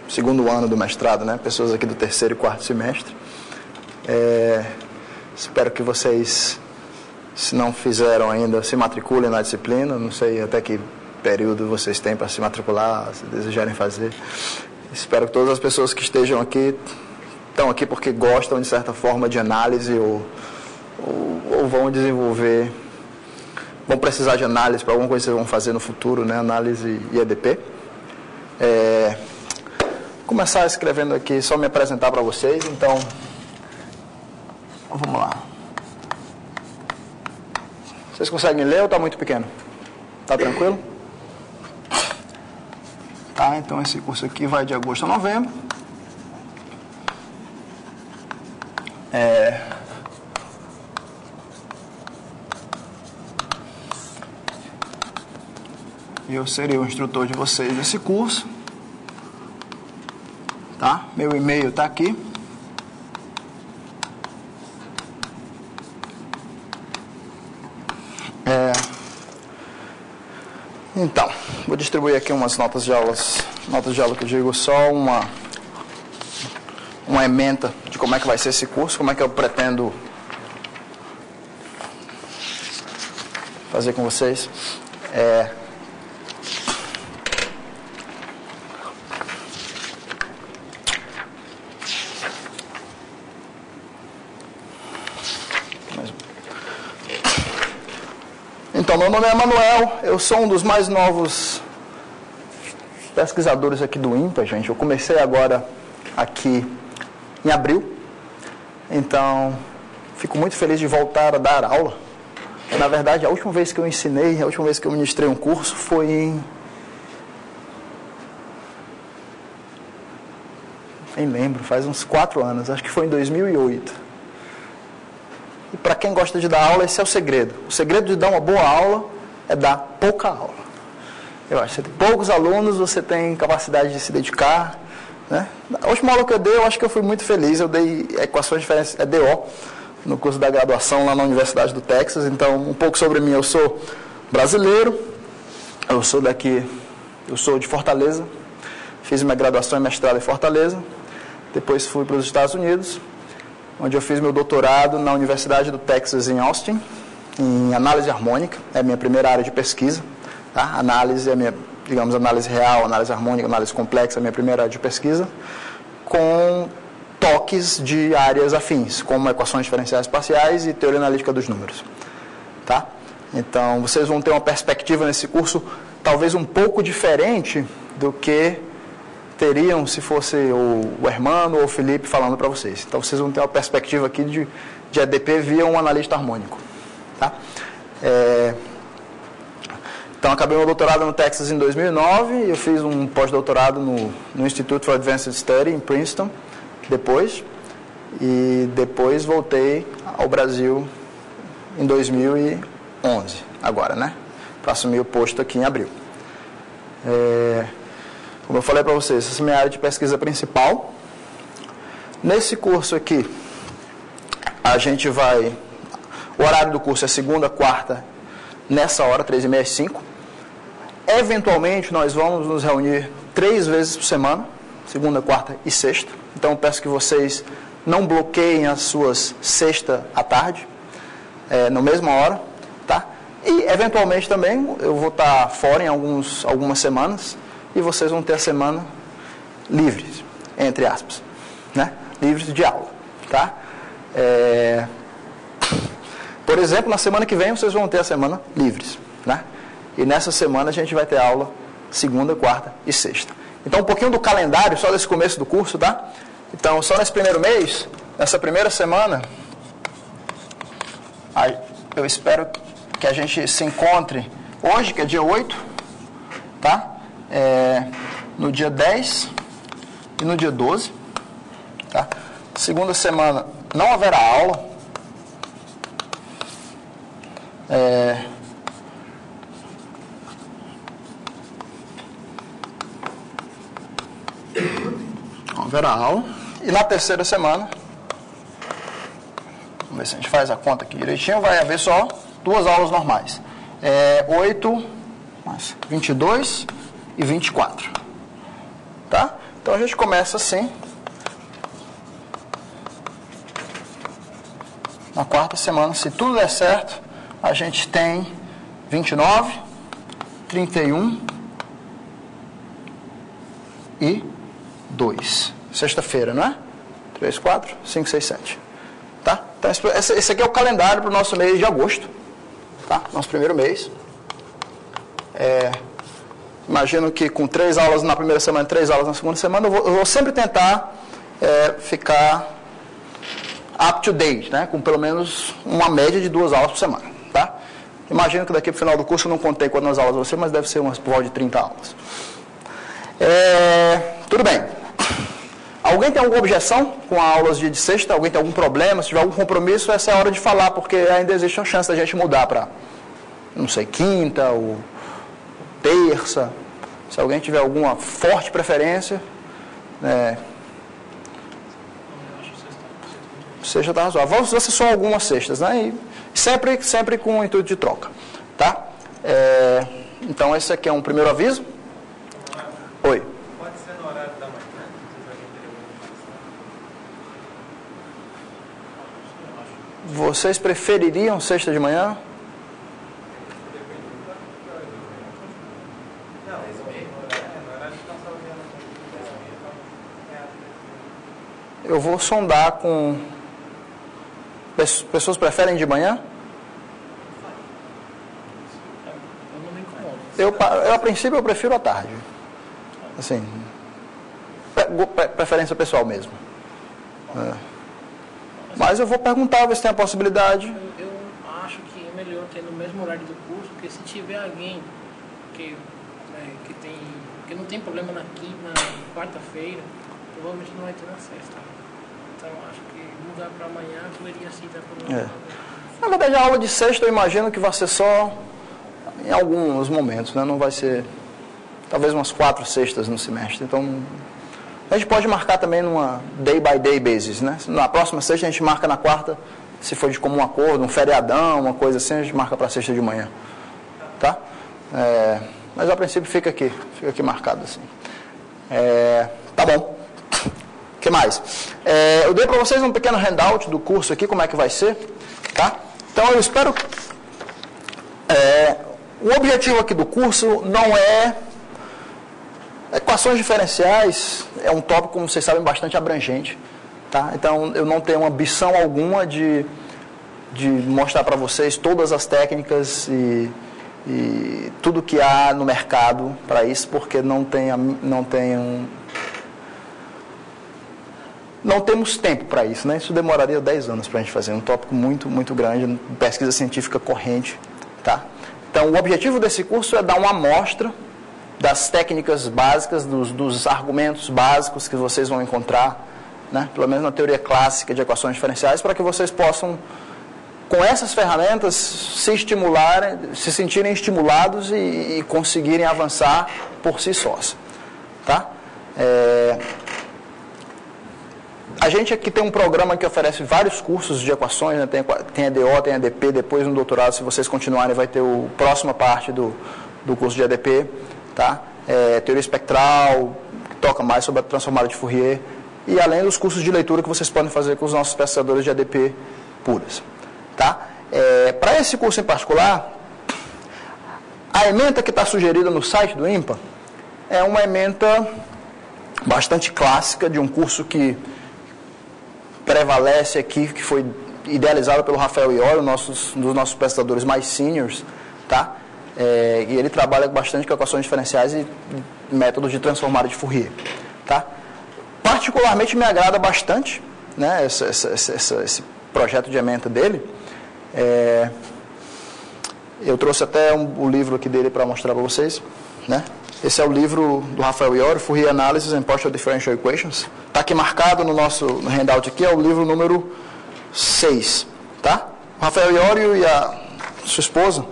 segundo ano do mestrado, né? Pessoas aqui do terceiro e quarto semestre. Espero que vocês, se não fizeram ainda, se matriculem na disciplina. Não sei até que período vocês têm para se matricular, se desejarem fazer. Espero que todas as pessoas que estejam aqui estão aqui porque gostam, de certa forma, de análise ou vão desenvolver, vão precisar de análise para alguma coisa que vocês vão fazer no futuro, né? Análise e EDP. Começar escrevendo aqui, só me apresentar para vocês, então, vamos lá. Vocês conseguem ler ou está muito pequeno? Está tranquilo? Tá, então esse curso aqui vai de agosto a novembro. Eu serei o instrutor de vocês nesse curso. Tá? Meu e-mail está aqui. Então, vou distribuir aqui umas notas de aulas. Notas de aula que eu digo só uma ementa de como é que vai ser esse curso, como é que eu pretendo fazer com vocês. Então, meu nome é Emanuel, eu sou um dos mais novos pesquisadores aqui do INPA, gente. Eu comecei agora aqui em abril, então fico muito feliz de voltar a dar aula. Na verdade, a última vez que eu ensinei, a última vez que eu ministrei um curso foi nem lembro, faz uns 4 anos, acho que foi em 2008. E para quem gosta de dar aula, esse é o segredo. O segredo de dar uma boa aula é dar pouca aula. Eu acho que você tem poucos alunos, você tem capacidade de se dedicar, né? A última aula que eu dei, eu acho que eu fui muito feliz. Eu dei equações diferentes, EDO, no curso da graduação lá na Universidade do Texas. Então, um pouco sobre mim. Eu sou brasileiro, eu sou de Fortaleza. Fiz minha graduação e mestrado em Fortaleza. Depois fui para os Estados Unidos, onde eu fiz meu doutorado na Universidade do Texas, em Austin, em análise harmônica. É a minha primeira área de pesquisa. Tá? Análise é a minha, digamos, análise real, análise harmônica, análise complexa, é a minha primeira área de pesquisa, com toques de áreas afins, como equações diferenciais parciais e teoria analítica dos números. Tá? Então, vocês vão ter uma perspectiva nesse curso talvez um pouco diferente do que teriam se fosse o Hermano ou o Felipe falando para vocês. Então, vocês vão ter uma perspectiva aqui de EDP via um analista harmônico. Tá? Então, acabei meu doutorado no Texas em 2009 e eu fiz um pós-doutorado no Institute for Advanced Study, em Princeton, depois. E depois voltei ao Brasil em 2011, agora, né? Para assumir o posto aqui em abril. Como eu falei para vocês, essa é a minha área de pesquisa principal. Nesse curso aqui, a gente vai... O horário do curso é segunda, quarta, nessa hora, 3h30 às 5. Eventualmente, nós vamos nos reunir 3 vezes por semana, segunda, quarta e sexta. Então, eu peço que vocês não bloqueiem as suas sexta à tarde, na mesma hora, tá? E, eventualmente, também, eu vou estar fora em algumas semanas, e vocês vão ter a semana livres, entre aspas, né? Livres de aula, tá? Por exemplo, na semana que vem vocês vão ter a semana livres, né? E nessa semana a gente vai ter aula segunda, quarta e sexta. Então, um pouquinho do calendário, só desse começo do curso, tá? Então, só nesse primeiro mês, nessa primeira semana, eu espero que a gente se encontre hoje, que é dia 8, tá? No dia 10 e no dia 12, tá? Segunda semana não haverá aula. Não haverá aula. E na terceira semana, vamos ver se a gente faz a conta aqui direitinho, vai haver só 2 aulas normais. 8, 22 e 24. Tá? Então a gente começa assim. Na quarta semana, se tudo der certo, a gente tem 29, 31 e 2. Sexta-feira, não é? 3, 4, 5, 6, 7. Tá? Então esse aqui é o calendário para o nosso mês de agosto. Tá? Nosso primeiro mês. Imagino que com 3 aulas na primeira semana e 3 aulas na segunda semana, eu vou sempre tentar ficar up to date, né? Com pelo menos uma média de 2 aulas por semana. Tá? Imagino que daqui para o final do curso eu não contei quantas aulas vão ser, mas deve ser umas por volta de 30 aulas. Tudo bem. Alguém tem alguma objeção com a aulas de sexta? Alguém tem algum problema? Se tiver algum compromisso, essa é a hora de falar, porque ainda existe uma chance da gente mudar para, não sei, quinta ou terça. Se alguém tiver alguma forte preferência, sexta está razoável. Vamos ver se são algumas sextas, né? E sempre com o intuito de troca, tá? Então esse aqui é um primeiro aviso. Oi. Pode ser no horário da manhã? Vocês prefeririam sexta de manhã? Eu vou sondar com... Pessoas preferem de manhã? Eu a princípio, eu prefiro à tarde. Assim, preferência pessoal mesmo. Mas eu vou perguntar, ver se tem a possibilidade. Eu acho que é melhor ter no mesmo horário do curso, porque se tiver alguém que não tem problema na quarta-feira, provavelmente não vai ter na sexta. Então, acho que mudar para amanhã poderia sim dar problema. Na verdade, a aula de sexta eu imagino que vai ser só em alguns momentos, né? Não vai ser, talvez umas 4 sextas no semestre. Então, a gente pode marcar também numa day by day basis, né? Na próxima sexta a gente marca na quarta, se for de comum acordo, um feriadão, uma coisa assim, a gente marca para sexta de manhã. Tá? Mas a princípio fica aqui marcado assim. Tá bom. O que mais? Eu dei para vocês um pequeno handout do curso aqui, como é que vai ser. Tá? Então eu espero... o objetivo aqui do curso não é... Equações diferenciais é um tópico, como vocês sabem, bastante abrangente. Tá? Então eu não tenho ambição alguma de mostrar para vocês todas as técnicas e tudo que há no mercado para isso, porque não temos tempo para isso, né? Isso demoraria 10 anos para a gente fazer, um tópico muito, muito grande, pesquisa científica corrente, tá? Então, o objetivo desse curso é dar uma amostra das técnicas básicas, dos argumentos básicos que vocês vão encontrar, né? Pelo menos na teoria clássica de equações diferenciais, para que vocês possam, com essas ferramentas, se sentirem estimulados e conseguirem avançar por si sós, tá? A gente aqui tem um programa que oferece vários cursos de equações, né? Tem EDO, tem EDP, depois no doutorado, se vocês continuarem, vai ter a próxima parte do curso de EDP, tá? Teoria espectral, que toca mais sobre a transformada de Fourier, e além dos cursos de leitura que vocês podem fazer com os nossos pesquisadores de EDP puras. Tá? Para esse curso em particular, a ementa que está sugerida no site do IMPA é uma ementa bastante clássica de um curso que prevalece aqui, que foi idealizado pelo Rafael Iorio, um dos nossos pesquisadores mais seniors, tá? E ele trabalha bastante com equações diferenciais e métodos de transformada de Fourier. Tá? Particularmente me agrada bastante, né, esse projeto de ementa dele. Eu trouxe até o livro aqui dele para mostrar para vocês, né? Esse é o livro do Rafael Iorio, Fourier Analysis and Partial Differential Equations. Está aqui marcado no handout aqui, é o livro número 6. Tá? O Rafael Iorio e a sua esposa,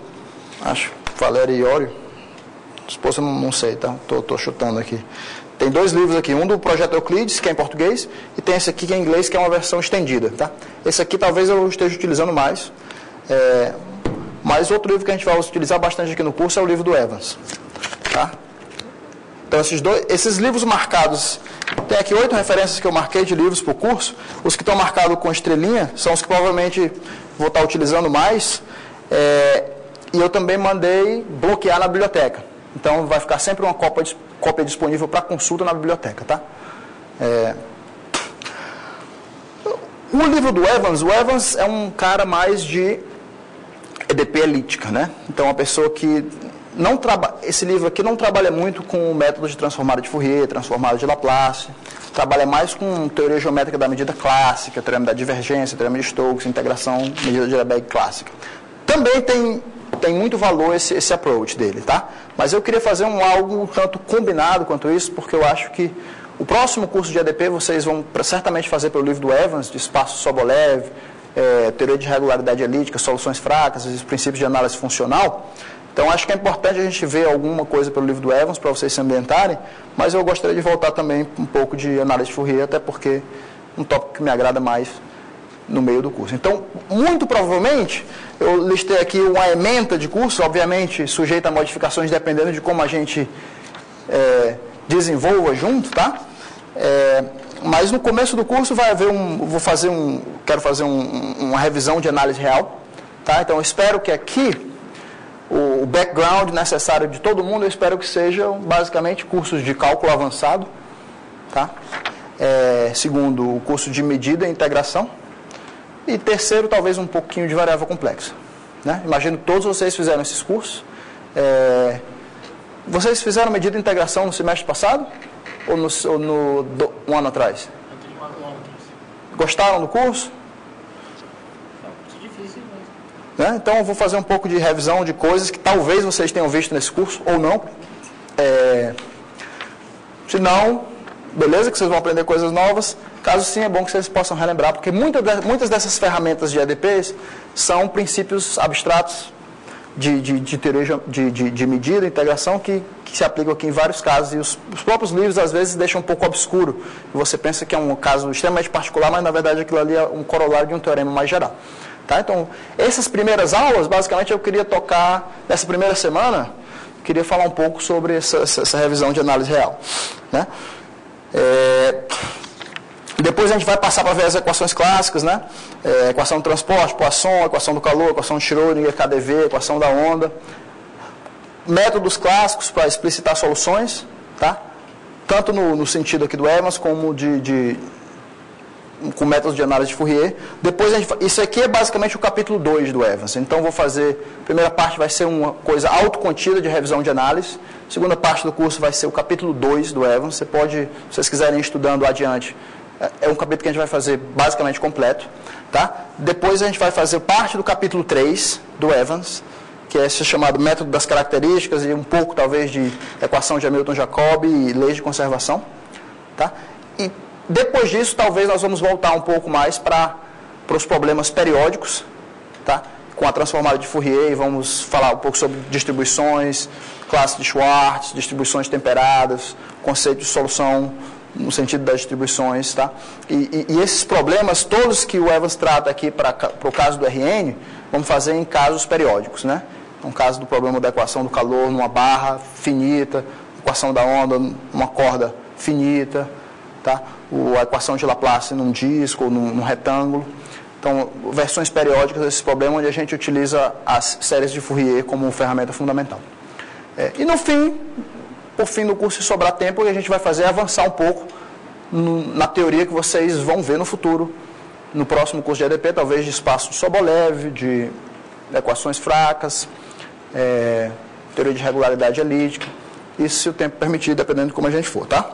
acho, Valéria Iorio, esposa não sei, tá? Tô chutando aqui. Tem 2 livros aqui, um do Projeto Euclides, que é em português, e tem esse aqui que é em inglês, que é uma versão estendida. Tá? Esse aqui talvez eu esteja utilizando mais. Mas outro livro que a gente vai utilizar bastante aqui no curso é o livro do Evans. Tá? Então esses livros marcados Tem aqui 8 referências que eu marquei de livros para o curso. Os que estão marcados com estrelinha são os que provavelmente vou estar utilizando mais. E eu também mandei bloquear na biblioteca. Então, vai ficar sempre uma cópia disponível para consulta na biblioteca, tá? O livro do Evans, o Evans é um cara mais de EDP elíptica, né? Então, uma pessoa que não trabalha, esse livro aqui não trabalha muito com o método de transformada de Fourier, transformada de Laplace, trabalha mais com teoria geométrica da medida clássica, teorema da divergência, teorema de Stokes, integração, medida de Lebesgue clássica. Também tem muito valor esse approach dele, tá? Mas eu queria fazer algo um tanto combinado quanto isso, porque eu acho que o próximo curso de EDP vocês vão certamente fazer pelo livro do Evans, de espaço Sobolev, teoria de regularidade elíptica, soluções fracas, os princípios de análise funcional. Então, acho que é importante a gente ver alguma coisa pelo livro do Evans para vocês se ambientarem, mas eu gostaria de voltar também um pouco de análise de Fourier, até porque é um tópico que me agrada mais no meio do curso. Então, muito provavelmente, eu listei aqui uma ementa de curso, obviamente sujeita a modificações dependendo de como a gente desenvolva junto, tá? Mas no começo do curso vai haver quero fazer uma revisão de análise real, tá? Então, eu espero que aqui o background necessário de todo mundo, eu espero que sejam basicamente cursos de cálculo avançado, tá? Segundo, o curso de medida e integração. E terceiro, talvez um pouquinho de variável complexa, né? Imagino que todos vocês fizeram esses cursos. Vocês fizeram medida e integração no semestre passado? Ou um ano atrás? Gostaram do curso? Né? Então, eu vou fazer um pouco de revisão de coisas que talvez vocês tenham visto nesse curso, ou não. Se não, beleza, que vocês vão aprender coisas novas. Caso sim, é bom que vocês possam relembrar, porque muitas dessas ferramentas de EDPs são princípios abstratos de teoria de medida, integração, que se aplicam aqui em vários casos. E os próprios livros, às vezes, deixam um pouco obscuro. Você pensa que é um caso extremamente particular, mas, na verdade, aquilo ali é um corolário de um teorema mais geral. Tá? Então, essas primeiras aulas, basicamente, eu queria tocar, nessa primeira semana, queria falar um pouco sobre essa revisão de análise real. Né? Depois a gente vai passar para ver as equações clássicas, né? Equação do transporte, Poisson, equação do calor, equação de Schrödinger, KdV, equação da onda. Métodos clássicos para explicitar soluções, tá? Tanto no sentido aqui do Evans, como com métodos de análise de Fourier. Depois isso aqui é basicamente o capítulo 2 do Evans. Então vou fazer, a primeira parte vai ser uma coisa autocontida de revisão de análise. A segunda parte do curso vai ser o capítulo 2 do Evans. Se vocês quiserem ir estudando adiante, é um capítulo que a gente vai fazer basicamente completo, tá? Depois a gente vai fazer parte do capítulo 3 do Evans, que é esse chamado método das características e um pouco talvez de equação de Hamilton-Jacobi e leis de conservação, tá? E depois disso, talvez nós vamos voltar um pouco mais para os problemas periódicos, tá? Com a transformada de Fourier, e vamos falar um pouco sobre distribuições, classe de Schwartz, distribuições temperadas, conceito de solução no sentido das distribuições, tá? E esses problemas todos que o Evans trata aqui para o caso do RN, vamos fazer em casos periódicos, né? Um caso do problema da equação do calor numa barra finita, equação da onda numa corda finita, tá? A equação de Laplace num disco ou num retângulo. Então, versões periódicas desse problema, onde a gente utiliza as séries de Fourier como ferramenta fundamental. E no fim, por fim do curso, se sobrar tempo, o que a gente vai fazer é avançar um pouco na teoria que vocês vão ver no futuro, no próximo curso de EDP, talvez de espaço de Sobolev, de equações fracas, teoria de regularidade elíptica, isso se o tempo permitir, dependendo de como a gente for, tá?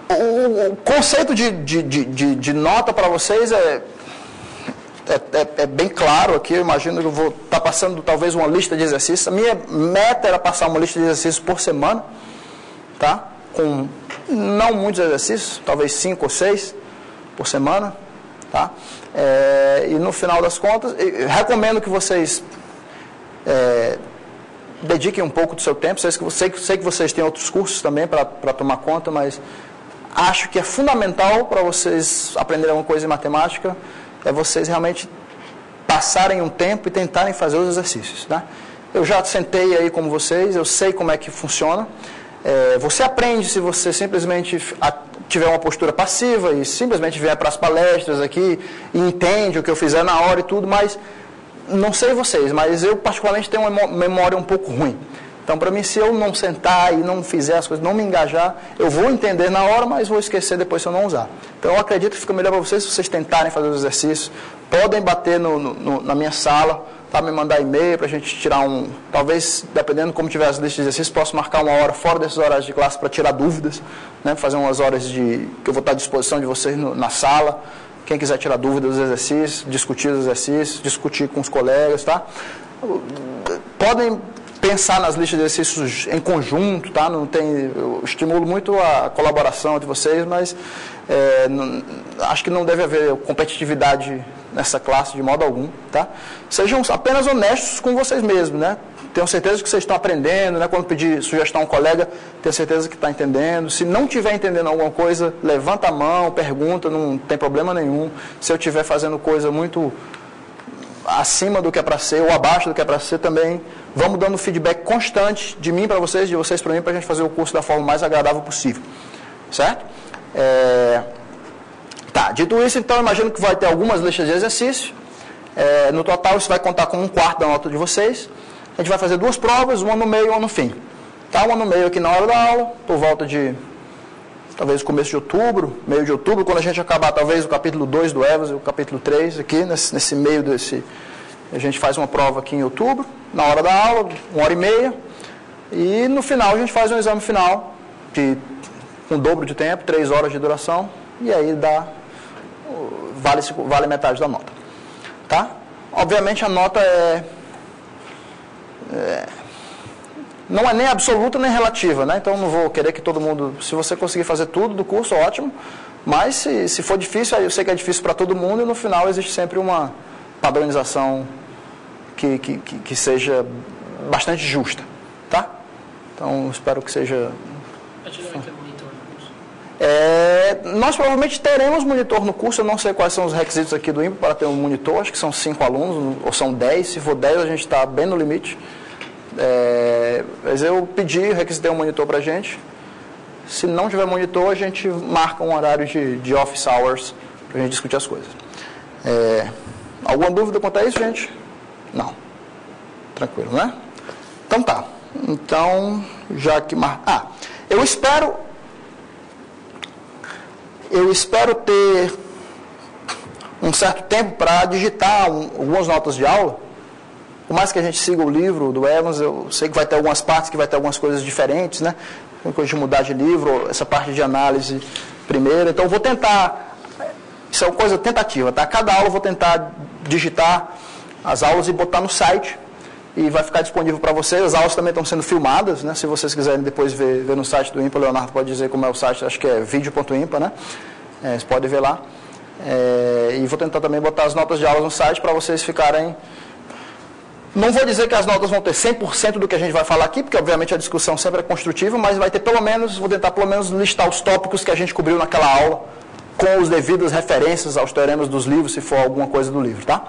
O conceito de nota para vocês é bem claro aqui. Eu imagino que eu vou estar passando talvez uma lista de exercícios. A minha meta era passar uma lista de exercícios por semana, tá? Com não muitos exercícios, talvez 5 ou 6 por semana, tá? E no final das contas, recomendo que vocês dediquem um pouco do seu tempo. Sei que vocês têm outros cursos também para tomar conta, mas acho que é fundamental para vocês aprenderem alguma coisa em matemática vocês realmente passarem um tempo e tentarem fazer os exercícios, tá? Eu já sentei aí como vocês, eu sei como é que funciona. Você aprende se você simplesmente tiver uma postura passiva e simplesmente vier para as palestras aqui e entende o que eu fizer na hora e tudo, mas não sei vocês, mas eu particularmente tenho uma memória um pouco ruim. Então, para mim, se eu não sentar e não fizer as coisas, não me engajar, eu vou entender na hora, mas vou esquecer depois se eu não usar. Então, eu acredito que fica melhor para vocês se vocês tentarem fazer os exercícios. Podem bater na minha sala, tá? Me mandar e-mail para a gente tirar talvez, dependendo como tiver as listas de exercícios, posso marcar uma hora fora desses horários de classe para tirar dúvidas, né? Fazer umas horas que eu vou estar à disposição de vocês na sala. Quem quiser tirar dúvidas dos exercícios, discutir os exercícios, discutir com os colegas, tá? Podem pensar nas listas de exercícios em conjunto, tá? Eu estimulo muito a colaboração entre vocês, mas acho que não deve haver competitividade nessa classe de modo algum, tá? Sejam apenas honestos com vocês mesmos, né? Tenho certeza que vocês estão aprendendo, né? Quando pedir sugestão a um colega, tenho certeza que está entendendo. Se não estiver entendendo alguma coisa, levanta a mão, pergunta, não tem problema nenhum. Se eu estiver fazendo coisa muito acima do que é para ser ou abaixo do que é para ser também, vamos dando feedback constante de mim para vocês, de vocês para mim, para a gente fazer o curso da forma mais agradável possível. Certo? Tá, dito isso, então, imagino que vai ter algumas listas de exercícios. No total, isso vai contar com 1/4 da nota de vocês. A gente vai fazer 2 provas, uma no meio e uma no fim. Tá, uma no meio aqui na hora da aula, por volta de, talvez, começo de outubro, meio de outubro, quando a gente acabar, talvez, o capítulo 2 do Evas e o capítulo 3, aqui, nesse meio desse... A gente faz uma prova aqui em outubro, na hora da aula, 1h30, e no final a gente faz um exame final, com o dobro de tempo, 3 horas de duração, e aí vale metade da nota. Tá? Obviamente a nota não é nem absoluta nem relativa, né? Então não vou querer que todo mundo, se você conseguir fazer tudo do curso, ótimo, mas se for difícil, aí eu sei que é difícil para todo mundo, e no final existe sempre uma padronização que seja bastante justa, tá? Então espero que seja... nós provavelmente teremos monitor no curso, eu não sei quais são os requisitos aqui do IMPA para ter um monitor, acho que são 5 alunos, ou são 10, se for 10 a gente está bem no limite. Mas eu requisitei um monitor para a gente. Se não tiver monitor, a gente marca um horário de office hours para a gente discutir as coisas. Alguma dúvida quanto a isso, gente? Não. Tranquilo, né? Então tá. Então, já que... eu espero ter um certo tempo para digitar algumas notas de aula. Por mais que a gente siga o livro do Evans, eu sei que vai ter algumas partes que vai ter algumas coisas diferentes, né? Coisa de mudar de livro, essa parte de análise primeiro. Então, eu vou tentar... Isso é uma coisa tentativa, tá? Cada aula eu vou tentar digitar as aulas e botar no site. E vai ficar disponível para vocês. As aulas também estão sendo filmadas, né? Se vocês quiserem depois ver no site do IMPA, o Leonardo pode dizer como é o site, acho que é video.impa, né? Vocês podem ver lá. E vou tentar também botar as notas de aulas no site para vocês ficarem... Não vou dizer que as notas vão ter 100% do que a gente vai falar aqui, porque obviamente a discussão sempre é construtiva, mas vai ter vou tentar pelo menos listar os tópicos que a gente cobriu naquela aula, com os devidas referências aos teoremas dos livros, se for alguma coisa do livro, tá?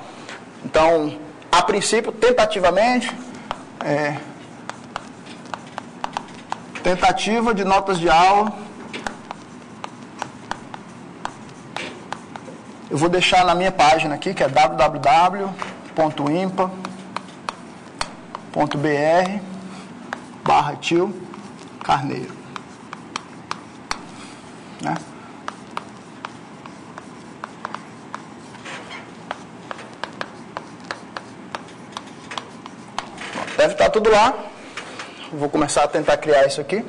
Então, a princípio, tentativamente, tentativa de notas de aula, eu vou deixar na minha página aqui, que é www.impa.br/Tio Carneiro, né? Deve estar tudo lá. Vou começar a tentar criar isso aqui.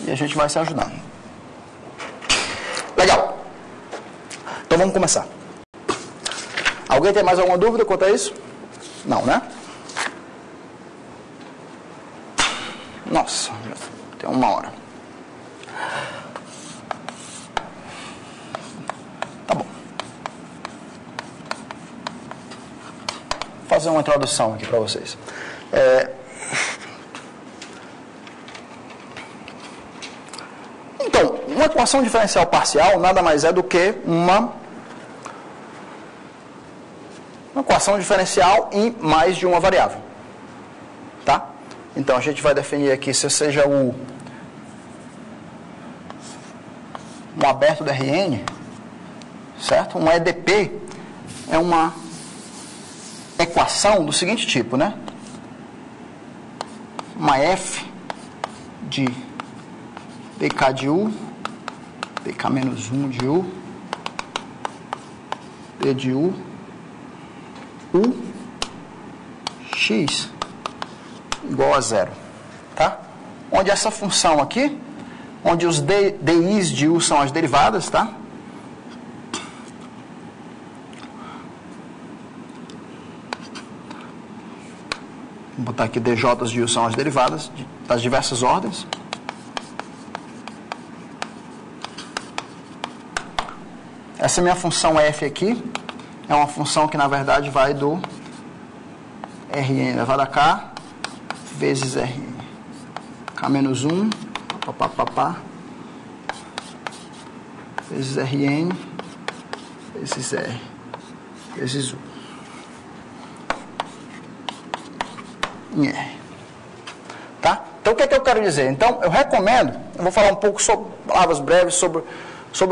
E a gente vai se ajudando. Legal. Então vamos começar. Alguém tem mais alguma dúvida quanto a isso? Não, né? Nossa, tem 1 hora. Tá bom. Vou fazer uma introdução aqui para vocês. Então, uma equação diferencial parcial nada mais é do que uma equação equação diferencial em mais de uma variável. Tá? Então, a gente vai definir aqui se seja um aberto da Rn, certo? Um EDP é uma equação do seguinte tipo, né? Uma F de dk de U, dk menos 1 de U, D de U, U, x igual a zero, tá? Onde essa função aqui, onde os di's de U são as derivadas, tá? Vou botar aqui dj's de U são as derivadas das diversas ordens. Essa minha função f aqui é uma função que, na verdade, vai do Rn elevado a k vezes Rn. K menos 1, vezes Rn, vezes R, vezes U. Em R. Tá? Então, o que é que eu quero dizer? Então, eu recomendo, eu vou falar um pouco sobre, palavras breves, sobre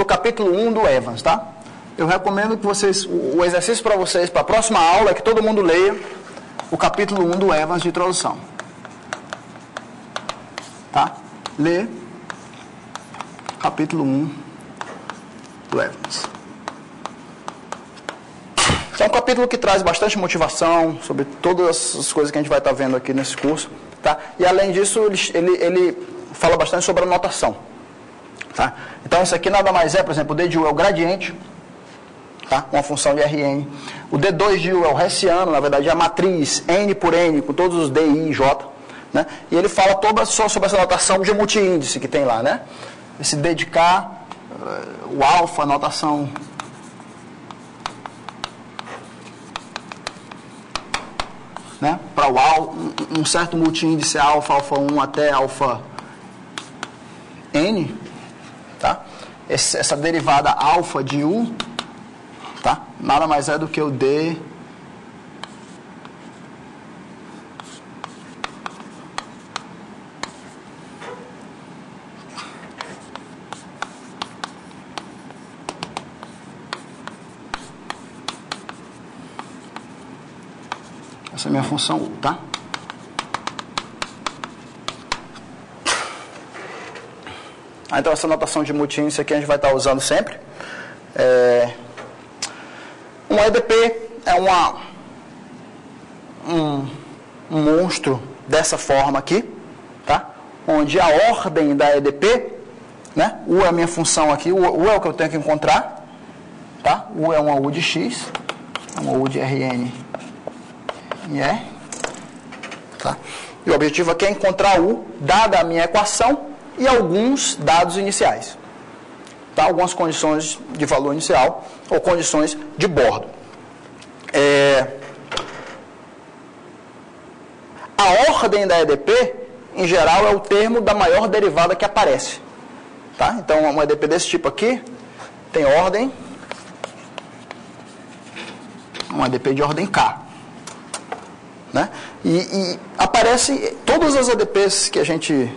o capítulo 1 do Evans, tá? Eu recomendo que vocês, o exercício para vocês, para a próxima aula, é que todo mundo leia o capítulo 1 do Evans de introdução. Tá? Lê capítulo 1 do Evans. É um capítulo que traz bastante motivação sobre todas as coisas que a gente vai estar vendo aqui nesse curso, tá? E além disso, ele fala bastante sobre a notação, tá? Então isso aqui nada mais é, por exemplo, o D de U é o gradiente, tá? Uma função de Rn. O D2 de U é o hessiano, na verdade é a matriz N por N, com todos os D, I e J, né? E ele fala só sobre essa notação de multiíndice que tem lá, né? Esse D de K, o alfa, a notação né? Para um certo multiíndice alfa, alfa 1 até alfa n, tá? Essa derivada alfa de U, tá? Nada mais é do que o D essa é a minha função U, tá? Então, essa notação de multiíndice aqui a gente vai estar usando sempre. Um EDP é um monstro dessa forma aqui, tá? Onde a ordem da EDP, né? U é a minha função aqui, U é o que eu tenho que encontrar, tá? U é uma U de X, uma U de Rn em R, tá? E o objetivo aqui é encontrar U, dada a minha equação, e alguns dados iniciais, tá? Algumas condições de valor inicial, ou condições de bordo. A ordem da EDP, em geral, é o termo da maior derivada que aparece, tá? Então, uma EDP desse tipo aqui, tem ordem, uma EDP de ordem K, né? E aparece todas as EDPs que a gente...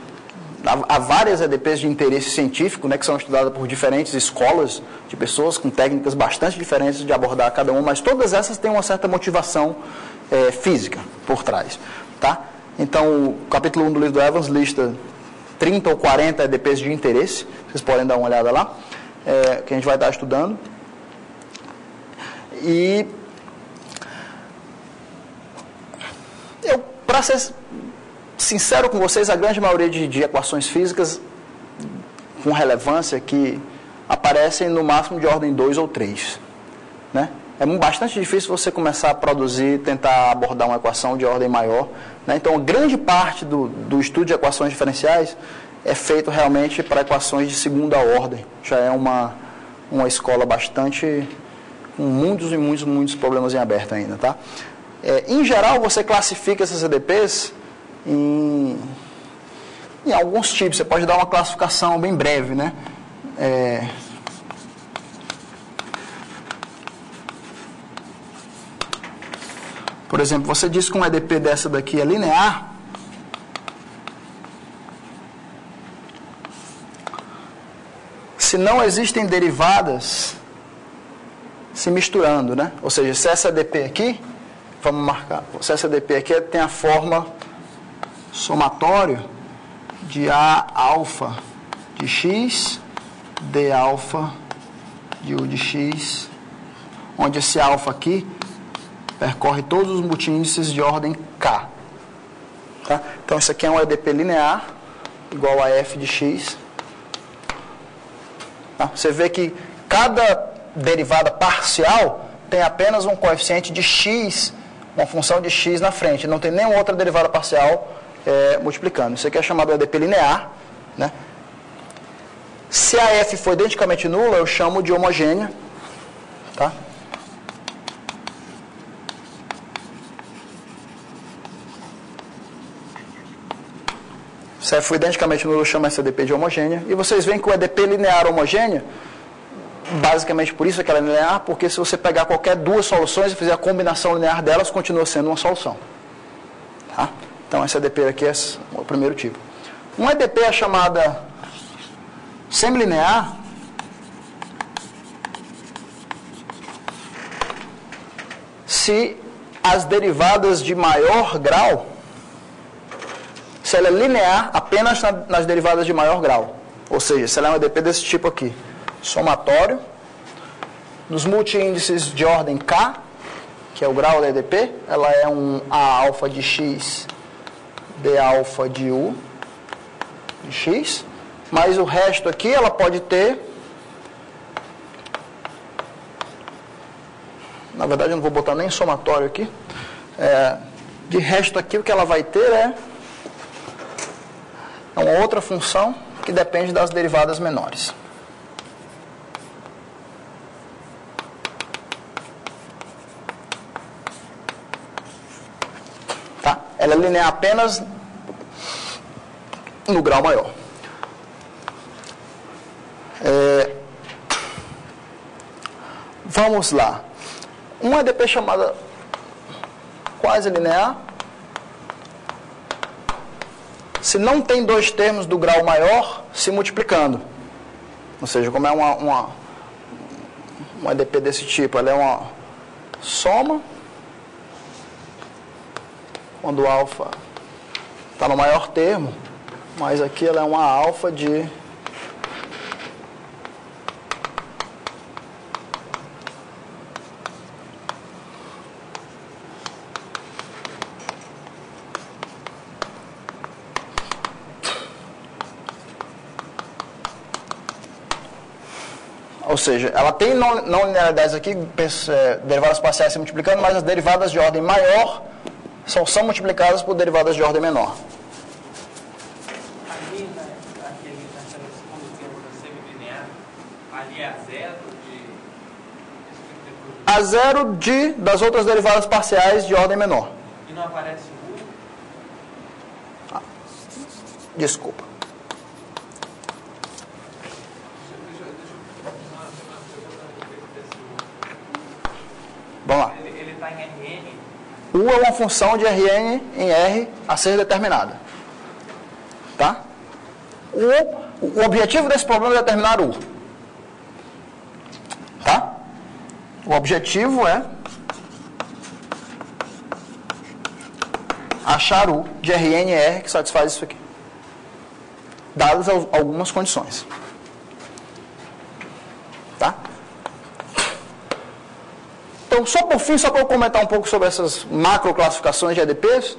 Há várias EDPs de interesse científico, né, que são estudadas por diferentes escolas de pessoas com técnicas bastante diferentes de abordar cada uma, mas todas essas têm uma certa motivação física por trás, tá? Então, o capítulo 1 do livro do Evans lista 30 ou 40 EDPs de interesse, vocês podem dar uma olhada lá, que a gente vai estar estudando. E para ser sincero com vocês, a grande maioria de equações físicas com relevância que aparecem no máximo de ordem 2 ou 3, né? É bastante difícil você começar a produzir, tentar abordar uma equação de ordem maior, né? Então, grande parte do estudo de equações diferenciais é feito realmente para equações de segunda ordem. Já é uma escola bastante... com muitos e muitos problemas em aberto ainda, tá? Em geral, você classifica essas EDPs em alguns tipos. Você pode dar uma classificação bem breve, né? Por exemplo, você diz que um EDP dessa daqui é linear, se não existem derivadas se misturando, né? Ou seja, se essa EDP aqui, vamos marcar, se essa EDP aqui tem a forma somatório de A alfa de x, D alfa de U de x, onde esse alfa aqui percorre todos os multiíndices de ordem K. Tá? Então, isso aqui é um EDP linear, igual a f de x. Tá? Você vê que cada derivada parcial tem apenas um coeficiente de x, uma função de x na frente. Não tem nenhuma outra derivada parcial multiplicando. Isso aqui é chamado de EDP linear. Né? Se a f for identicamente nula, eu chamo de homogênea. Tá? Se f for identicamente nula, eu chamo essa EDP de homogênea. E vocês veem que o EDP linear homogênea, basicamente por isso é que ela é linear, porque se você pegar qualquer duas soluções e fizer a combinação linear delas, continua sendo uma solução. Tá? Então, essa EDP aqui é o primeiro tipo. Uma EDP é chamada semilinear se as derivadas de maior grau, se ela é linear apenas nas derivadas de maior grau. Ou seja, se ela é uma EDP desse tipo aqui, somatório, nos multiíndices de ordem K, que é o grau da EDP, ela é um A alfa de x, D alfa de U de x, mas o resto aqui ela pode ter, na verdade eu não vou botar nem somatório aqui, de resto aqui o que ela vai ter é uma outra função que depende das derivadas menores. Tá? Ela é linear apenas no grau maior. Vamos lá. Uma EDP chamada quase linear, se não tem dois termos do grau maior se multiplicando. Ou seja, como é uma EDP desse tipo, ela é uma soma, quando o alfa está no maior termo, mas aqui ela é uma alfa de ou seja, ela tem não linearidades aqui, derivadas parciais se multiplicando, mas as derivadas de ordem maior são multiplicadas por derivadas de ordem menor. Ali, naquela segundo termo da semilinear, ali é a zero de... das outras derivadas parciais de ordem menor. E não aparece o U? Desculpa. Vamos lá. Ele está em Rn. U é uma função de Rn em R a ser determinada. Tá? O objetivo desse problema é determinar U. Tá? O objetivo é achar U de Rn em R que satisfaz isso aqui. Dadas algumas condições. Tá? Então, só por fim, só para eu comentar um pouco sobre essas macroclassificações de EDPs,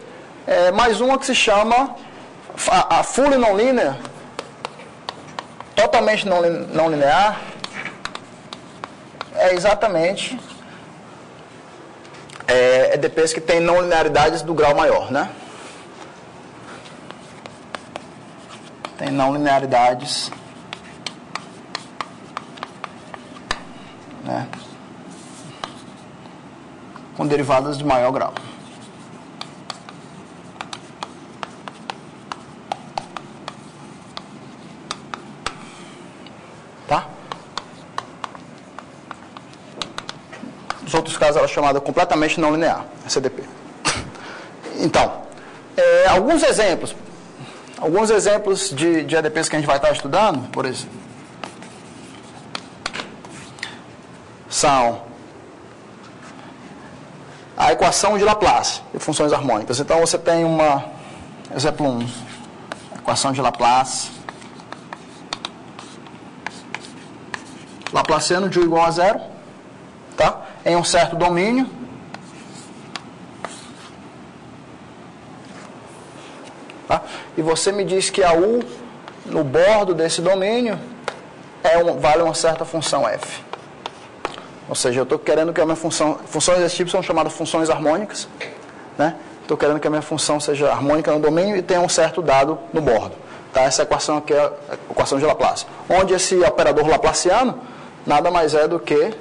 mais uma que se chama a fully nonlinear, totalmente não linear, é exatamente EDPs que têm não linearidades do grau maior, né? Tem não linearidades, né, com derivadas de maior grau. Tá? Nos outros casos ela é chamada completamente não linear, essa EDP. Então, alguns exemplos de ADPs que a gente vai estar estudando, por exemplo, são a equação de Laplace de funções harmônicas. Então, você tem exemplo 1, equação de Laplace, Laplaciano de U igual a zero, tá? Em um certo domínio. Tá? E você me diz que a U no bordo desse domínio vale uma certa função f. Ou seja, eu estou querendo que a minha funções desse tipo são chamadas funções harmônicas, né? Estou querendo que a minha função seja harmônica no domínio e tenha um certo dado no bordo. Tá? Essa equação aqui é a equação de Laplace. Onde esse operador laplaciano nada mais é do que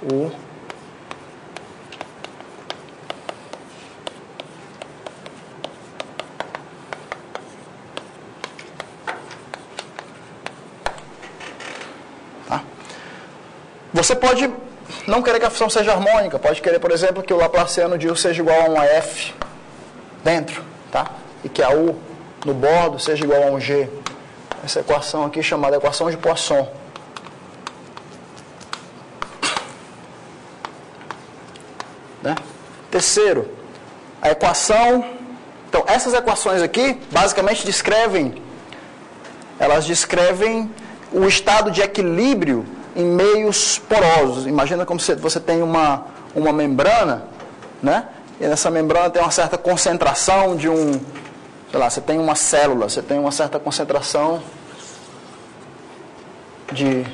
o Você pode não querer que a função seja harmônica, pode querer, por exemplo, que o laplaciano de U seja igual a um F dentro, tá? E que a U no bordo seja igual a um G. Essa equação aqui chamada equação de Poisson. Né? Terceiro, a equação... Então, essas equações aqui, basicamente, descrevem o estado de equilíbrio em meios porosos. Imagina como se você tem uma membrana, né? E nessa membrana tem uma certa concentração de sei lá, você tem uma célula, você tem uma certa concentração de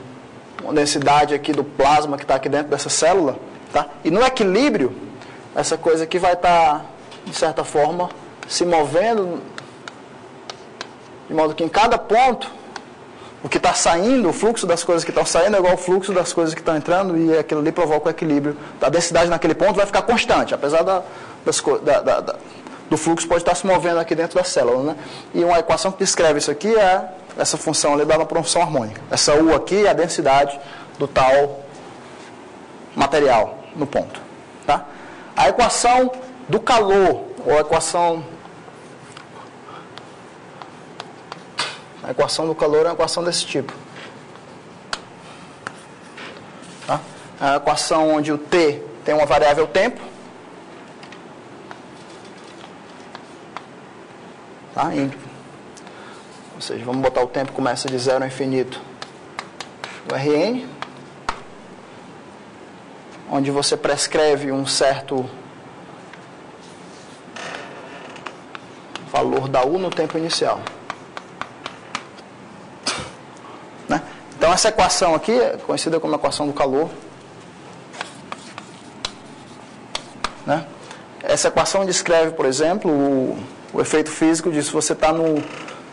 uma densidade aqui do plasma que está aqui dentro dessa célula, tá? E no equilíbrio, essa coisa aqui vai estar, de certa forma, se movendo, de modo que em cada ponto, o que está saindo, o fluxo das coisas que estão saindo é igual ao fluxo das coisas que estão entrando, e aquilo ali provoca o equilíbrio. A densidade naquele ponto vai ficar constante, apesar do fluxo pode estar se movendo aqui dentro da célula. Né? E uma equação que descreve isso aqui é essa função ali dada por uma função harmônica. Essa U aqui é a densidade do tal material no ponto. Tá? A equação do calor, ou a equação do calor é uma equação desse tipo. Tá? É uma equação onde o T tem uma variável tempo. Tá? Ou seja, vamos botar o tempo que começa de 0 a infinito. O Rn. Onde você prescreve um certo valor da U no tempo inicial. Né? Então essa equação aqui é conhecida como equação do calor. Né? Essa equação descreve, por exemplo, o efeito físico de se você está no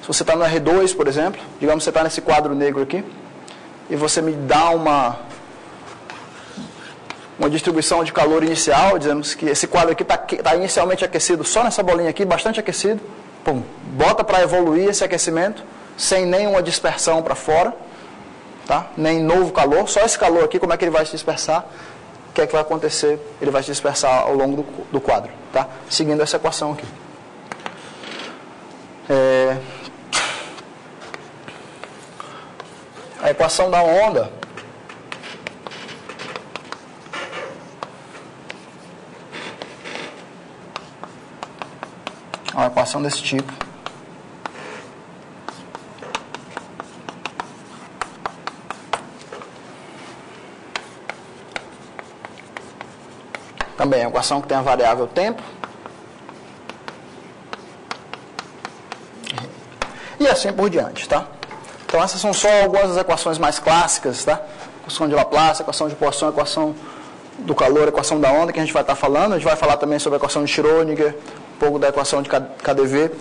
R2, por exemplo, digamos que você está nesse quadro negro aqui, e você me dá uma distribuição de calor inicial, dizemos que esse quadro aqui está inicialmente aquecido só nessa bolinha aqui, bastante aquecido, pum, bota para evoluir esse aquecimento, sem nenhuma dispersão para fora, tá? Nem novo calor, só esse calor aqui, como é que ele vai se dispersar? O que é que vai acontecer? Ele vai se dispersar ao longo do quadro, tá? Seguindo essa equação aqui. A equação da onda é uma equação desse tipo. Também é uma equação que tem a variável tempo. E assim por diante, tá? Então essas são só algumas das equações mais clássicas, tá? Equação de Laplace, equação de Poisson, equação do calor, equação da onda, que a gente vai estar falando. A gente vai falar também sobre a equação de Schrödinger, um pouco da equação de KdV.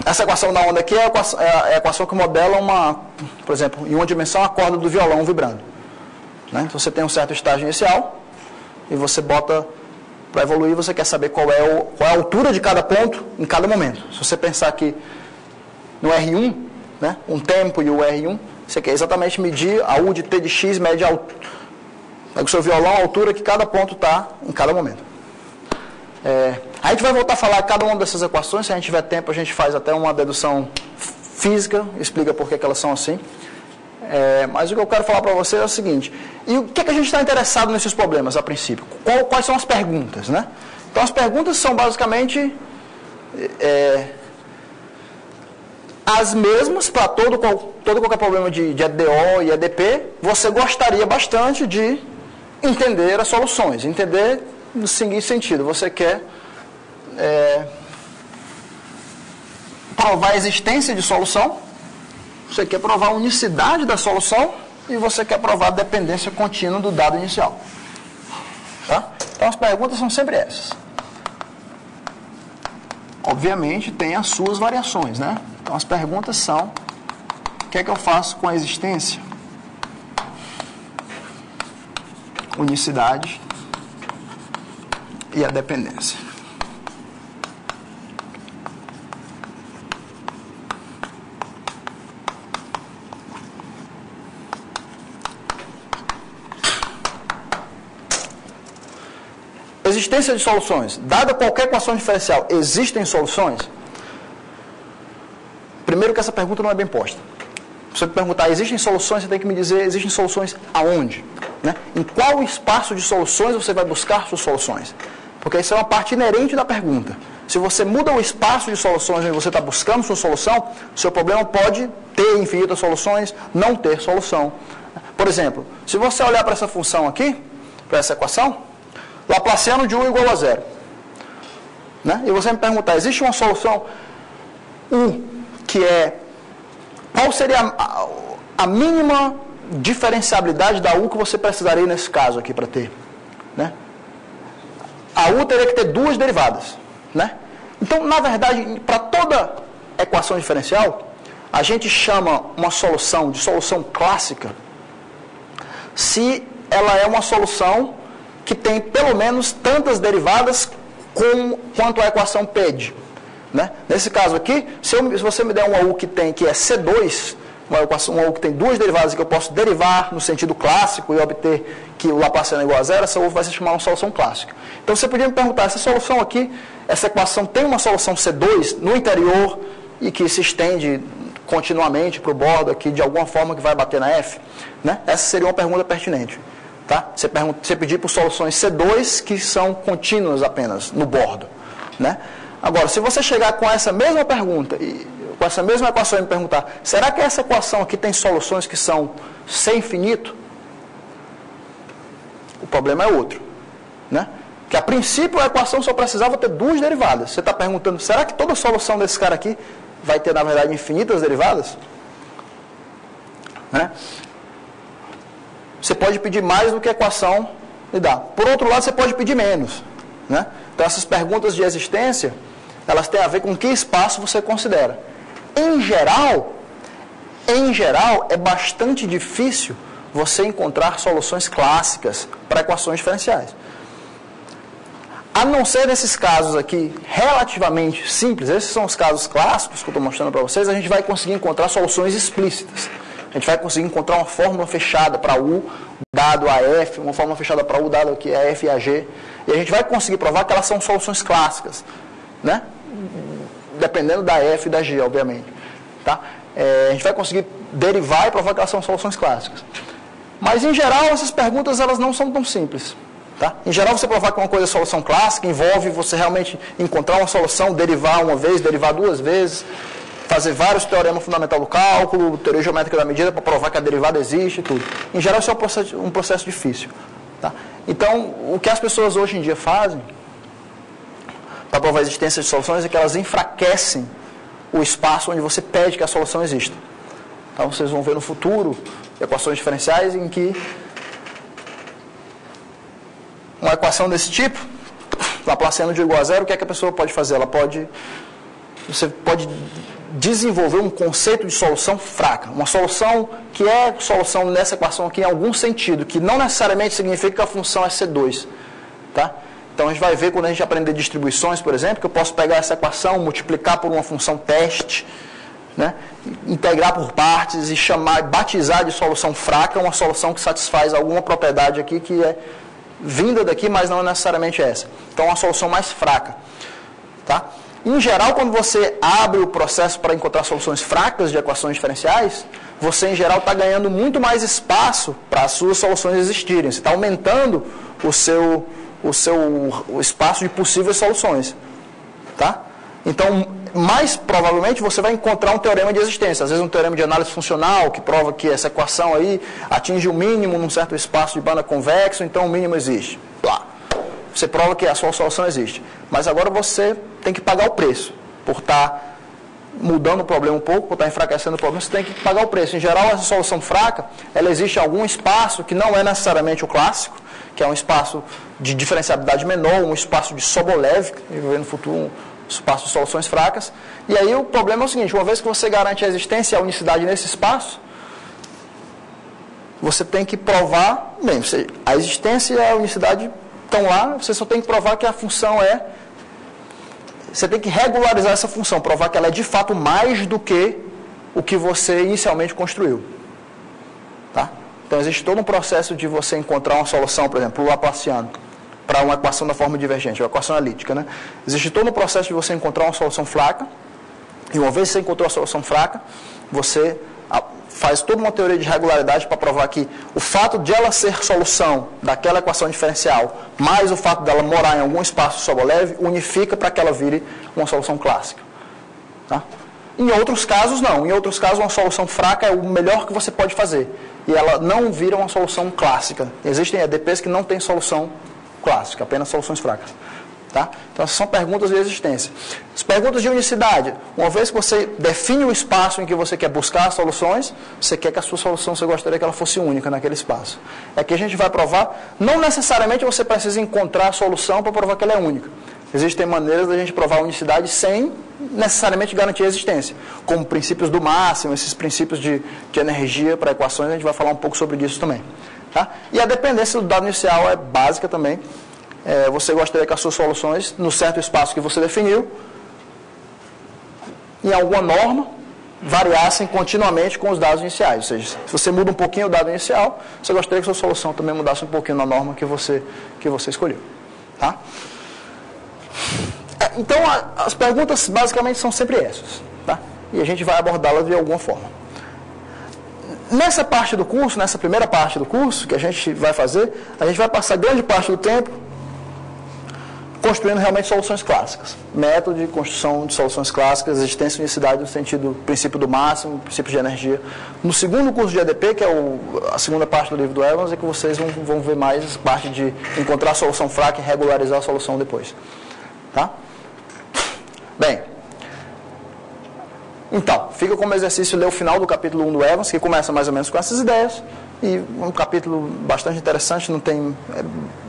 Essa equação da onda aqui é a equação que modela por exemplo, em uma dimensão, a corda do violão vibrando. Né? Então você tem um certo estágio inicial e você bota para evoluir, você quer saber qual é a altura de cada ponto em cada momento. Se você pensar aqui no R1, né, um tempo e o R1, você quer exatamente medir a U de T de X, mede Pega o seu violão, a altura que cada ponto está em cada momento. A gente vai voltar a falar cada uma dessas equações, se a gente tiver tempo a gente faz até uma dedução física, explica por que elas são assim. Mas o que eu quero falar para você é o seguinte, e o que, a gente está interessado nesses problemas a princípio? Quais são as perguntas, né? Então as perguntas são basicamente as mesmas para todo qualquer problema de EDO e EDP. Você gostaria bastante de entender as soluções, entender no seguinte sentido, você quer provar a existência de solução, você quer provar a unicidade da solução e você quer provar a dependência contínua do dado inicial. Tá? Então as perguntas são sempre essas. Obviamente tem as suas variações, né? Então as perguntas são: o que é que eu faço com a existência, unicidade e a dependência? Existência de soluções. Dada qualquer equação diferencial, existem soluções? Primeiro que essa pergunta não é bem posta. Se você me perguntar, existem soluções, você tem que me dizer, existem soluções aonde? Né? Em qual espaço de soluções você vai buscar suas soluções? Porque isso é uma parte inerente da pergunta. Se você muda o espaço de soluções onde você está buscando sua solução, seu problema pode ter infinitas soluções, não ter solução. Por exemplo, se você olhar para essa função aqui, para essa equação, Laplaciano de U igual a 0. Né? E você me perguntar, existe uma solução U que qual seria a mínima diferenciabilidade da U que você precisaria nesse caso aqui para ter? Né? A U teria que ter duas derivadas. Né? Então, na verdade, para toda equação diferencial, a gente chama uma solução de solução clássica se ela é uma solução que tem pelo menos tantas derivadas quanto a equação pede. Né? Nesse caso aqui, se você me der uma U que é C2, uma U que tem duas derivadas que eu posso derivar no sentido clássico e obter que o Laplaciano é igual a 0, essa U vai se chamar uma solução clássica. Então você podia me perguntar, essa solução aqui, essa equação tem uma solução C2 no interior e que se estende continuamente para o bordo aqui de alguma forma que vai bater na F? Né? Essa seria uma pergunta pertinente. Tá? Você pedir por soluções C2 que são contínuas apenas no bordo. Né? Agora, se você chegar com essa mesma pergunta, e com essa mesma equação e me perguntar, será que essa equação aqui tem soluções que são C infinito? O problema é outro. Né? Que a princípio a equação só precisava ter duas derivadas. Você está perguntando, será que toda solução desse cara aqui vai ter, na verdade, infinitas derivadas? Né? Você pode pedir mais do que a equação lhe dá. Por outro lado, você pode pedir menos. Né? Então, essas perguntas de existência, elas têm a ver com que espaço você considera. Em geral, é bastante difícil você encontrar soluções clássicas para equações diferenciais. A não ser nesses casos aqui, relativamente simples, esses são os casos clássicos que eu estou mostrando para vocês, a gente vai conseguir encontrar soluções explícitas. A gente vai conseguir encontrar uma fórmula fechada para U dado a F, uma fórmula fechada para U dado aqui a F e a G. E a gente vai conseguir provar que elas são soluções clássicas. Né? Dependendo da F e da G, obviamente. Tá? A gente vai conseguir derivar e provar que elas são soluções clássicas. Mas, em geral, essas perguntas elas não são tão simples. Tá? Em geral, você provar que uma coisa é solução clássica envolve você realmente encontrar uma solução, derivar uma vez, derivar duas vezes, fazer vários teoremas fundamentais do cálculo, teoria geométrica da medida para provar que a derivada existe e tudo. Em geral, isso é um processo difícil. Tá? Então, o que as pessoas hoje em dia fazem para provar a existência de soluções é que elas enfraquecem o espaço onde você pede que a solução exista. Então, vocês vão ver no futuro equações diferenciais em que uma equação desse tipo, Laplaciano de igual a 0, o que é que a pessoa pode fazer? Você pode desenvolver um conceito de solução fraca. Uma solução que é solução nessa equação aqui em algum sentido, que não necessariamente significa que a função é C2. Tá? Então a gente vai ver quando a gente aprender distribuições, por exemplo, que eu posso pegar essa equação, multiplicar por uma função teste, né, integrar por partes e batizar de solução fraca uma solução que satisfaz alguma propriedade aqui que é vinda daqui, mas não é necessariamente essa. Então, é uma solução mais fraca. Tá? Em geral, quando você abre o processo para encontrar soluções fracas de equações diferenciais, você, em geral, está ganhando muito mais espaço para as suas soluções existirem. Você está aumentando o espaço de possíveis soluções. Tá? Então, mais provavelmente, você vai encontrar um teorema de existência. Às vezes, um teorema de análise funcional, que prova que essa equação aí atinge o mínimo num certo espaço de banda convexo, então o mínimo existe. Lá. Você prova que a sua solução existe. Mas agora você tem que pagar o preço. Por estar mudando o problema um pouco, por estar enfraquecendo o problema, você tem que pagar o preço. Em geral, essa solução fraca, ela existe em algum espaço que não é necessariamente o clássico, que é um espaço de diferenciabilidade menor, um espaço de Sobolev, que vai ver no futuro um espaço de soluções fracas. E aí o problema é o seguinte, uma vez que você garante a existência e a unicidade nesse espaço, você tem que provar, bem, a existência e a unicidade estão lá, você só tem que provar que a função você tem que regularizar essa função, provar que ela é de fato mais do que o que você inicialmente construiu. Tá? Então existe todo um processo de você encontrar uma solução, por exemplo, o Laplaciano, para uma equação da forma divergente, uma equação analítica. Né? Existe todo um processo de você encontrar uma solução fraca, e uma vez que você encontrou a solução fraca, você faz toda uma teoria de regularidade para provar que o fato de ela ser solução daquela equação diferencial, mais o fato dela morar em algum espaço Sobolev, unifica para que ela vire uma solução clássica. Tá? Em outros casos, não. Em outros casos, uma solução fraca é o melhor que você pode fazer. E ela não vira uma solução clássica. Existem EDPs que não têm solução clássica, apenas soluções fracas. Tá? Então, essas são perguntas de existência. As perguntas de unicidade. Uma vez que você define o espaço em que você quer buscar as soluções, você quer que a sua solução, você gostaria que ela fosse única naquele espaço. É que a gente vai provar, não necessariamente você precisa encontrar a solução para provar que ela é única. Existem maneiras da gente provar a unicidade sem necessariamente garantir a existência. Como princípios do máximo, esses princípios de energia para equações, a gente vai falar um pouco sobre isso também. Tá? E a dependência do dado inicial é básica também. Você gostaria que as suas soluções, no certo espaço que você definiu, em alguma norma, variassem continuamente com os dados iniciais. Ou seja, se você muda um pouquinho o dado inicial, você gostaria que a sua solução também mudasse um pouquinho na norma que você escolheu. Tá? Então, as perguntas basicamente são sempre essas. Tá? E a gente vai abordá-las de alguma forma. Nessa parte do curso, nessa primeira parte do curso que a gente vai fazer, a gente vai passar grande parte do tempo construindo realmente soluções clássicas. Método de construção de soluções clássicas, existência e unicidade no sentido princípio do máximo, princípio de energia. No segundo curso de EDP, que é a segunda parte do livro do Evans, é que vocês vão ver mais parte de encontrar a solução fraca e regularizar a solução depois. Tá? Bem, então, fica como exercício ler o final do capítulo 1 do Evans, que começa mais ou menos com essas ideias, e um capítulo bastante interessante, não tem...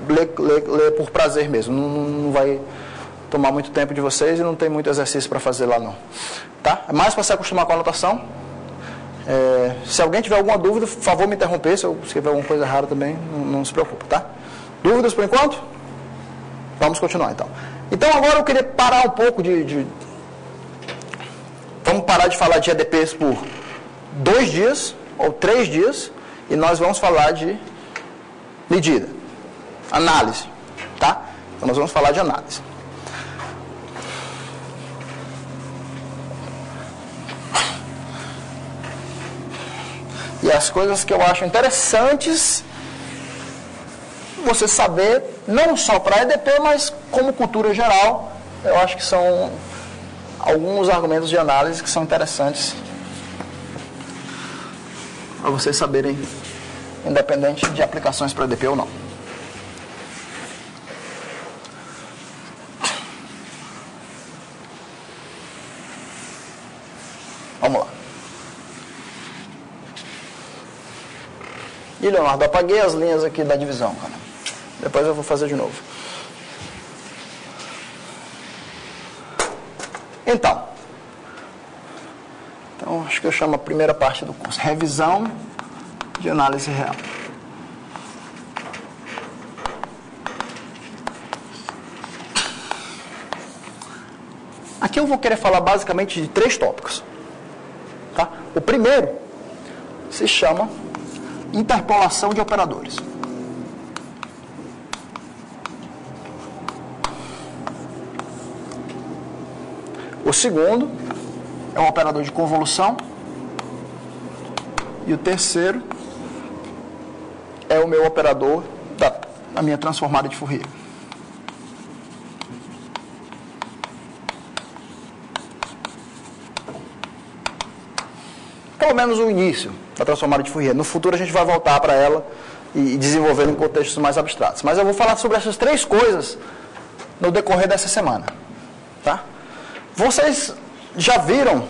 Ler por prazer mesmo, não vai tomar muito tempo de vocês e não tem muito exercício para fazer lá não. Tá? É mais para se acostumar com a anotação. Se alguém tiver alguma dúvida, por favor me interromper, se eu escrever alguma coisa errada também, não se preocupe, tá? Dúvidas por enquanto? Vamos continuar então. Então agora eu queria parar um pouco Vamos parar de falar de EDPs por 2 dias ou 3 dias e nós vamos falar de medida. Análise, tá? Então nós vamos falar de análise. E as coisas que eu acho interessantes você saber, não só para EDP, mas como cultura geral, eu acho que são alguns argumentos de análise que são interessantes para vocês saberem, independente de aplicações para EDP ou não. Vamos lá. E Leonardo, apaguei as linhas aqui da divisão, cara. Depois eu vou fazer de novo. Então, acho que eu chamo a primeira parte do curso, revisão de análise real. Aqui eu vou querer falar basicamente de 3 tópicos. O primeiro se chama interpolação de operadores. O segundo é um operador de convolução. E o terceiro é o meu operador da minha transformada de Fourier. Pelo menos o início da transformada de Fourier. No futuro a gente vai voltar para ela e desenvolver em contextos mais abstratos. Mas eu vou falar sobre essas três coisas no decorrer dessa semana. Tá? Vocês já viram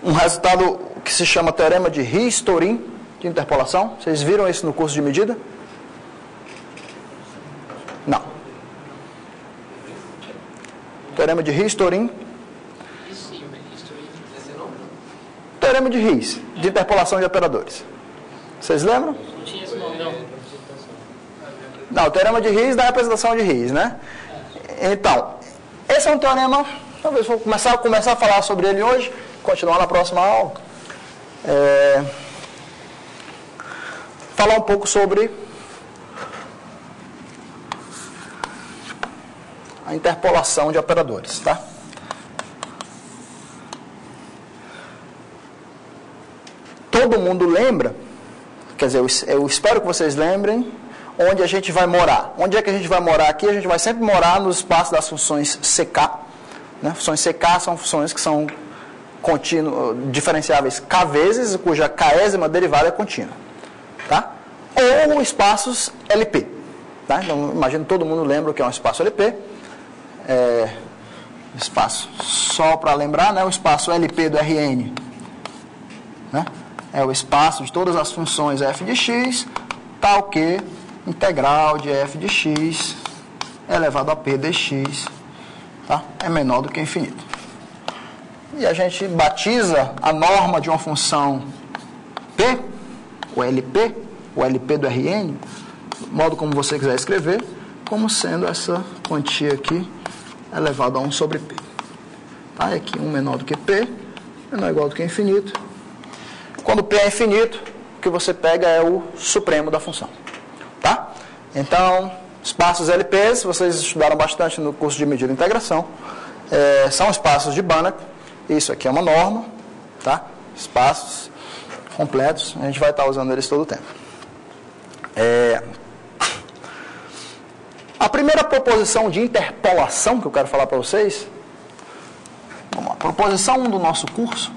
um resultado que se chama teorema de Ries-Storin de interpolação? Vocês viram isso no curso de medida? Não. Teorema de Ries-Storin. Teorema de Ries, de interpolação de operadores. Vocês lembram? Não tinha esse nome, não. Não, o teorema de Ries da representação de Ries, né? Então, esse é um teorema, talvez vou começar a falar sobre ele hoje, continuar na próxima aula. Falar um pouco sobre a interpolação de operadores, tá? Todo mundo lembra, quer dizer, eu espero que vocês lembrem onde a gente vai morar. Onde é que a gente vai morar aqui? A gente vai sempre morar no espaço das funções CK. Né? Funções CK são funções que são diferenciáveis k vezes, cuja késima derivada é contínua. Tá? Ou espaços LP. Tá? Então, imagino que todo mundo lembra o que é um espaço LP. Espaço, só para lembrar, né? O espaço LP do Rn, né? É o espaço de todas as funções f de x, tal que integral de f de x elevado a p dx, tá? É menor do que infinito. E a gente batiza a norma de uma função p, o LP do Rn, modo como você quiser escrever, como sendo essa quantia aqui elevado a 1 sobre p. Tá? E aqui 1 menor do que p, menor ou igual do que infinito. Quando p é infinito, o que você pega é o supremo da função. Tá? Então, espaços LPs, vocês estudaram bastante no curso de medida e integração, são espaços de Banach. Isso aqui é uma norma, tá? Espaços completos, a gente vai estar usando eles todo o tempo. A primeira proposição de interpolação que eu quero falar para vocês, vamos lá, proposição 1 do nosso curso,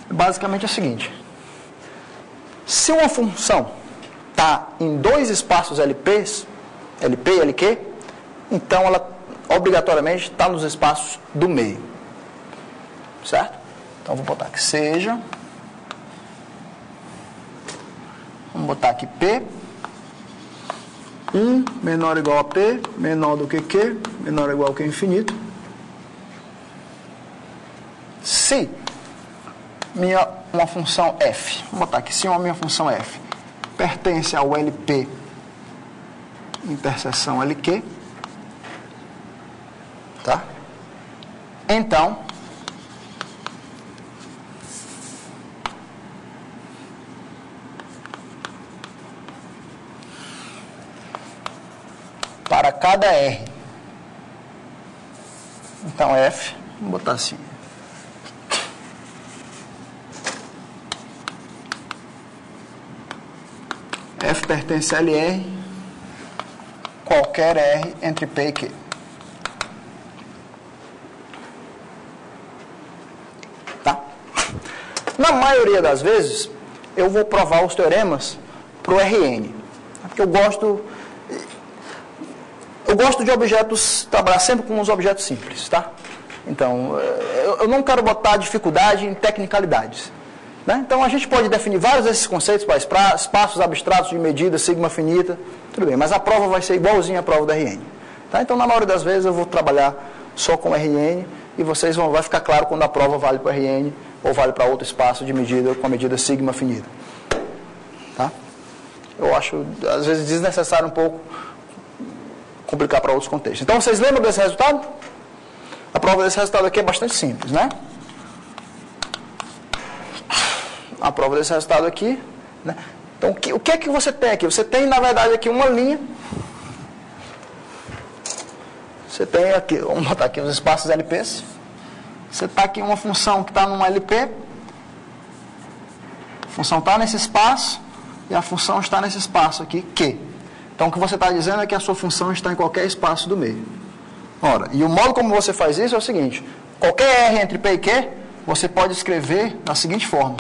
basicamente é o seguinte: se uma função está em dois espaços LPs, LP e LQ, então ela obrigatoriamente está nos espaços do meio. Certo? Então vou botar que seja, vamos botar aqui P, 1 menor ou igual a P, menor do que Q, menor ou igual que infinito. Se uma função f, vou botar aqui, se uma minha função f pertence ao LP interseção LQ, tá? Então, para cada R, então f, vou botar assim, f pertence a LR, qualquer R entre P e Q. Tá? Na maioria das vezes, eu vou provar os teoremas para o Rn. Porque eu gosto de objetos, trabalhar sempre com os objetos simples, tá? Então, eu não quero botar dificuldade em tecnicalidades. Né? Então, a gente pode definir vários desses conceitos para espaços abstratos de medida, sigma finita, tudo bem, mas a prova vai ser igualzinha à prova da Rn. Tá? Então, na maioria das vezes, eu vou trabalhar só com Rn e vocês vai ficar claro quando a prova vale para Rn ou vale para outro espaço de medida com a medida sigma finita. Tá? Eu acho, às vezes, desnecessário um pouco complicar para outros contextos. Então, vocês lembram desse resultado? A prova desse resultado aqui é bastante simples, né? A prova desse resultado aqui, né? Então, o que é que você tem aqui? Você tem, na verdade, aqui uma linha. Você tem aqui, vamos botar aqui os espaços LPs. Você está aqui uma função que está num LP. A função está nesse espaço e a função está nesse espaço aqui, Q. Então, o que você está dizendo é que a sua função está em qualquer espaço do meio. Ora, e o modo como você faz isso é o seguinte. Qualquer R entre P e Q, você pode escrever da seguinte forma.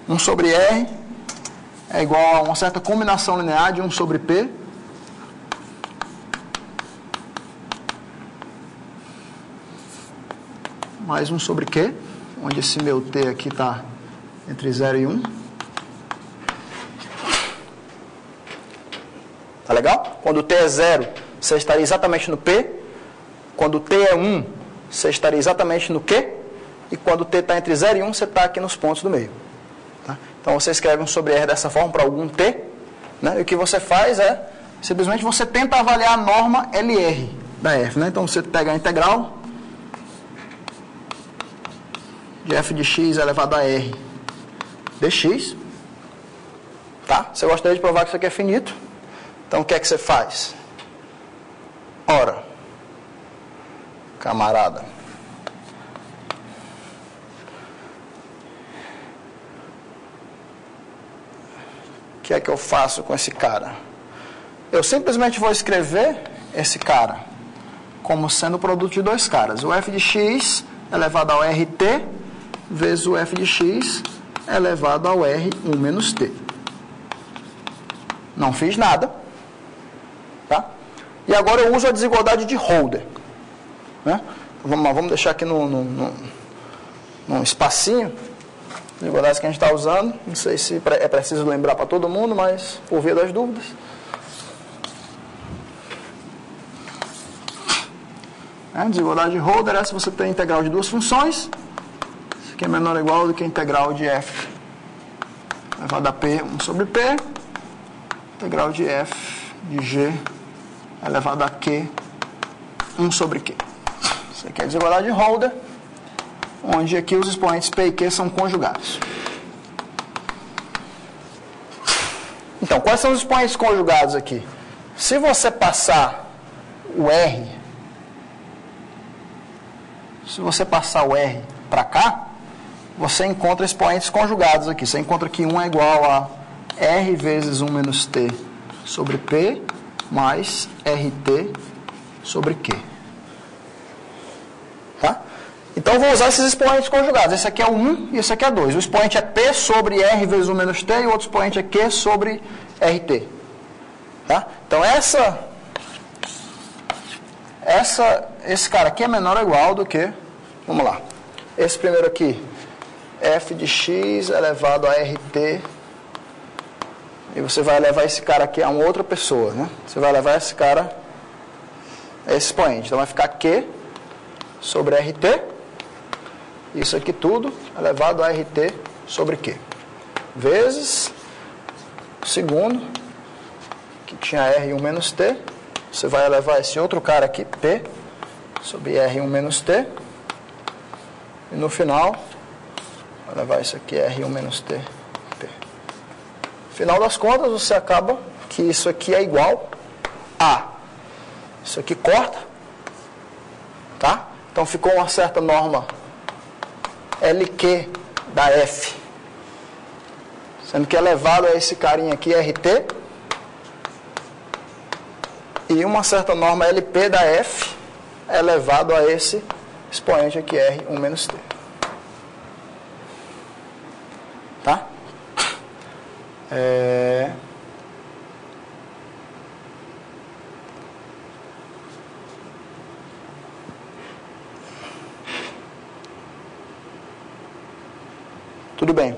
1 sobre R é igual a uma certa combinação linear de 1 sobre P mais 1 sobre Q, onde esse meu T aqui está entre 0 e 1. Tá legal? Quando o T é 0, você estaria exatamente no P. Quando o T é 1, você estaria exatamente no Q. E quando o T está entre 0 e 1, você está aqui nos pontos do meio. Tá? Então você escreve 1 sobre R dessa forma para algum T. Né? E o que você faz é, simplesmente você tenta avaliar a norma LR da F. Né? Então você pega a integral de f de x elevado a r dx. Tá? Você gostaria de provar que isso aqui é finito. Então o que é que você faz? Ora, camarada, o que é que eu faço com esse cara? Eu simplesmente vou escrever esse cara como sendo o produto de dois caras. O f de x elevado ao rt vezes o f de x elevado ao r1 menos t. Não fiz nada. Tá? E agora eu uso a desigualdade de Holder. Né? Vamos deixar aqui num espacinho. Desigualdades que a gente está usando. Não sei se é preciso lembrar para todo mundo, mas por via das dúvidas. Desigualdade de Holder é se você tem integral de duas funções. Isso aqui é menor ou igual do que a integral de f elevado a p 1 sobre p. Integral de f de g elevado a q 1 sobre q. Isso aqui é a desigualdade de Holder, onde aqui os expoentes p e q são conjugados. Então, quais são os expoentes conjugados aqui? Se você passar o r, para cá, você encontra expoentes conjugados aqui. Você encontra que 1 é igual a r vezes 1 menos t sobre p mais rt sobre q. Tá? Então, eu vou usar esses expoentes conjugados. Esse aqui é o 1 e esse aqui é 2. O expoente é p sobre r vezes 1 menos t e o outro expoente é q sobre rt. Tá? Então, esse cara aqui é menor ou igual do que... Vamos lá. Esse primeiro aqui, f de x elevado a rt. E você vai levar esse cara aqui a uma outra pessoa, né? Você vai levar esse cara a esse expoente. Então vai ficar q sobre rt. Isso aqui tudo elevado a rt sobre q. Vezes o segundo, que tinha r1 menos t. Você vai levar esse outro cara aqui, p, sobre r1 menos t. E no final, vai levar isso aqui, r1 menos t, p. No final das contas, você acaba que isso aqui é igual a... Isso aqui corta. Tá? Então, ficou uma certa norma LQ da F. Sendo que elevado a esse carinha aqui, RT. E uma certa norma LP da F elevado a esse expoente aqui, R1 menos T. Tá? Tudo bem.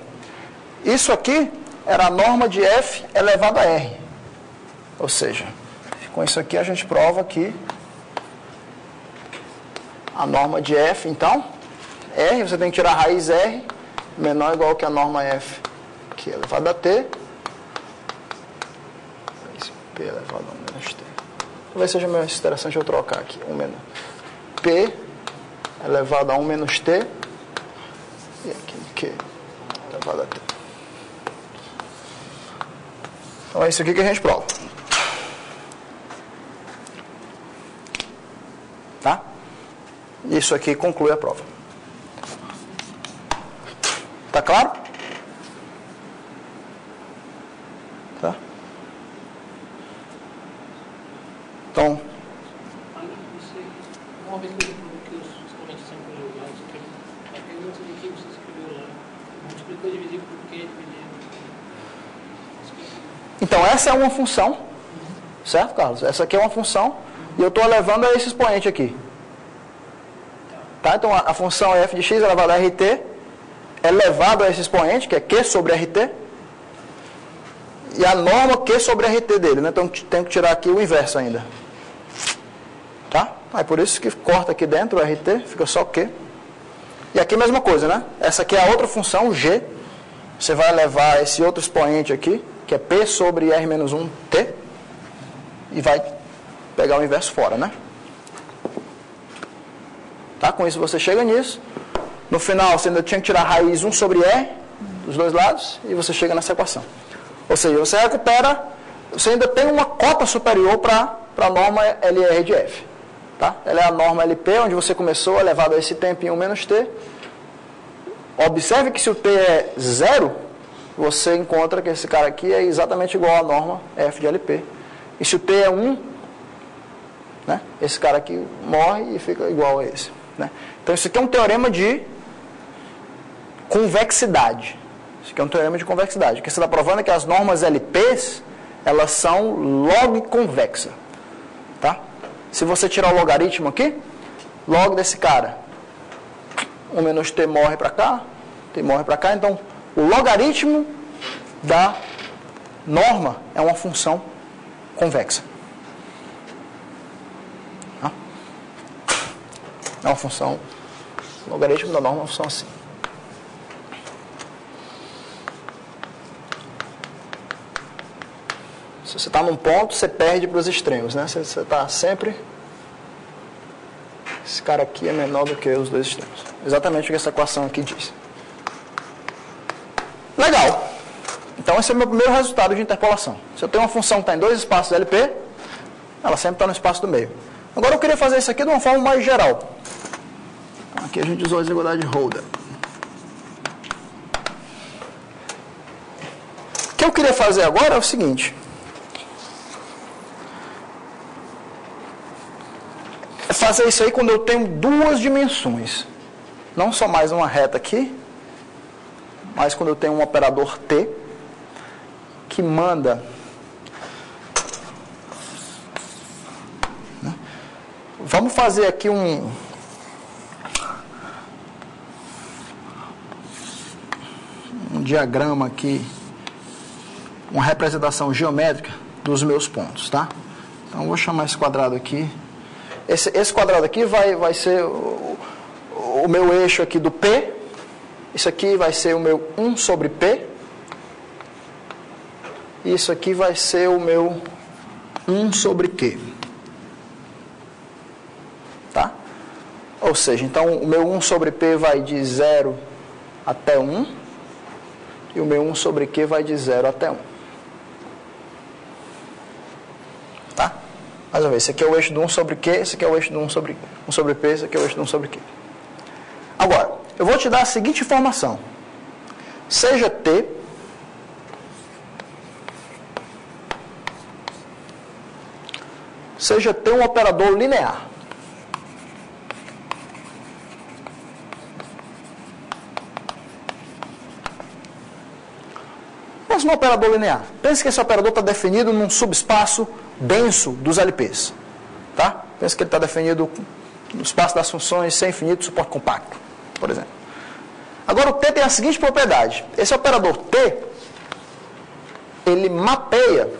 Isso aqui era a norma de F elevado a R. Ou seja, com isso aqui a gente prova que a norma de F, então, R, você tem que tirar a raiz R, menor ou igual que a norma F, que é elevado a T, P elevado a menos T. Talvez seja mais interessante eu trocar aqui. 1 menos P elevado a 1 menos T. E aqui Q elevado a T. Então é isso aqui que a gente prova. Tá? Isso aqui conclui a prova. Tá claro? Tá? Então, uma vez que eu coloquei os expoentes sempre jogados, a pergunta de que você escreveu lá, multiplicou dividir por quê, dividir. então essa é uma função, certo, Carlos? Essa aqui é uma função e eu estou elevando a esse expoente aqui. Tá? Então a função é f de x elevado a rt elevado a esse expoente, que é q sobre rt, e a norma q sobre rt dele, né? Então tenho que tirar aqui o inverso ainda. Tá? Aí por isso que corta aqui dentro o rt, fica só q. E aqui a mesma coisa, né? Essa aqui é a outra função, o g. Você vai levar esse outro expoente aqui, que é p sobre r menos 1t, e vai pegar o inverso fora, né? Tá? Com isso você chega nisso. No final você ainda tinha que tirar a raiz 1 sobre r, dos dois lados, e você chega nessa equação. Ou seja, você recupera, você ainda tem uma cota superior para a norma LR de f. Tá? Ela é a norma LP, onde você começou, elevado a esse tempo em 1 menos t. Observe que se o t é 0, você encontra que esse cara aqui é exatamente igual à norma f de LP. E se o t é 1, né, esse cara aqui morre e fica igual a esse. Né? Então isso aqui é um teorema de convexidade. Isso aqui é um teorema de convexidade. O que você está provando é que as normas LPs, elas são log convexa. Tá? Se você tirar o logaritmo aqui, log desse cara, 1 menos t morre para cá, t morre para cá, então o logaritmo da norma é uma função convexa. Tá? É uma função, o logaritmo da norma é uma função assim. Se você está num ponto, você perde para os extremos, né? Você está sempre... Esse cara aqui é menor do que os dois extremos. Exatamente o que essa equação aqui diz. Legal. Então esse é o meu primeiro resultado de interpolação. Se eu tenho uma função que está em dois espaços LP, ela sempre está no espaço do meio. Agora eu queria fazer isso aqui de uma forma mais geral. Aqui a gente usou a desigualdade de Holder. O que eu queria fazer agora é o seguinte. É fazer isso aí quando eu tenho duas dimensões. Não só mais uma reta aqui, mas quando eu tenho um operador T que manda... Vamos fazer aqui um diagrama aqui, uma representação geométrica dos meus pontos, tá? Então eu vou chamar esse quadrado aqui. Esse quadrado aqui vai ser o meu eixo aqui do P. Isso aqui vai ser o meu 1 sobre P. E isso aqui vai ser o meu 1 sobre Q. Tá? Ou seja, então o meu 1 sobre P vai de 0 até 1. E o meu 1 sobre Q vai de 0 até 1. Tá? Mais uma vez, esse aqui é o eixo do 1 sobre Q, esse aqui é o eixo do 1 sobre P, esse aqui é o eixo do 1 sobre Q. Agora, eu vou te dar a seguinte informação. Seja T um operador linear. Pensa num operador linear. Pense que esse operador está definido num subespaço denso dos LPs. Tá? Pensa que ele está definido no espaço das funções sem infinito suporte compacto, por exemplo. Agora o T tem a seguinte propriedade. Esse operador T, ele mapeia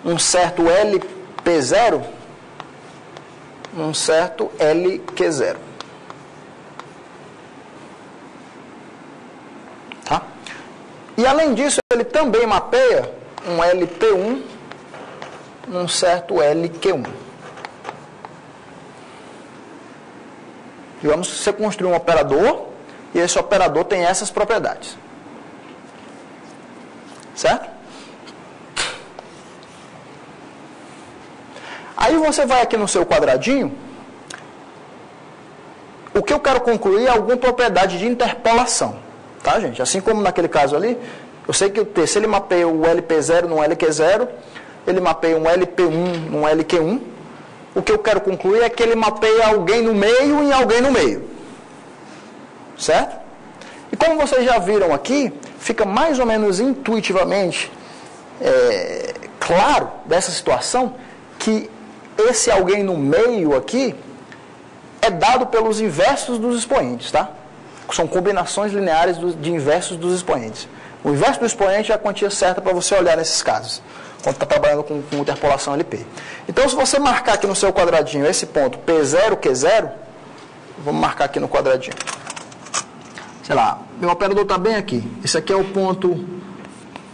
um certo LP0 num certo LQ0. Tá? E além disso, ele também mapeia um LP1 um certo LQ1. Digamos que você construiu um operador e esse operador tem essas propriedades. Certo? Aí você vai aqui no seu quadradinho. O que eu quero concluir é alguma propriedade de interpolação. Tá, gente? Assim como naquele caso ali, eu sei que o T, se ele mapeia o LP0 num LQ0, ele mapeia um LP1 num LQ1. O que eu quero concluir é que ele mapeia alguém no meio em alguém no meio. Certo? E como vocês já viram aqui, fica mais ou menos intuitivamente claro dessa situação que esse alguém no meio aqui é dado pelos inversos dos expoentes, tá? São combinações lineares de inversos dos expoentes. O inverso do expoente é a quantia certa para você olhar nesses casos, quando está trabalhando com interpolação LP. Então, se você marcar aqui no seu quadradinho esse ponto P0, Q0, vamos marcar aqui no quadradinho. Sei lá, meu operador está bem aqui. Esse aqui é o ponto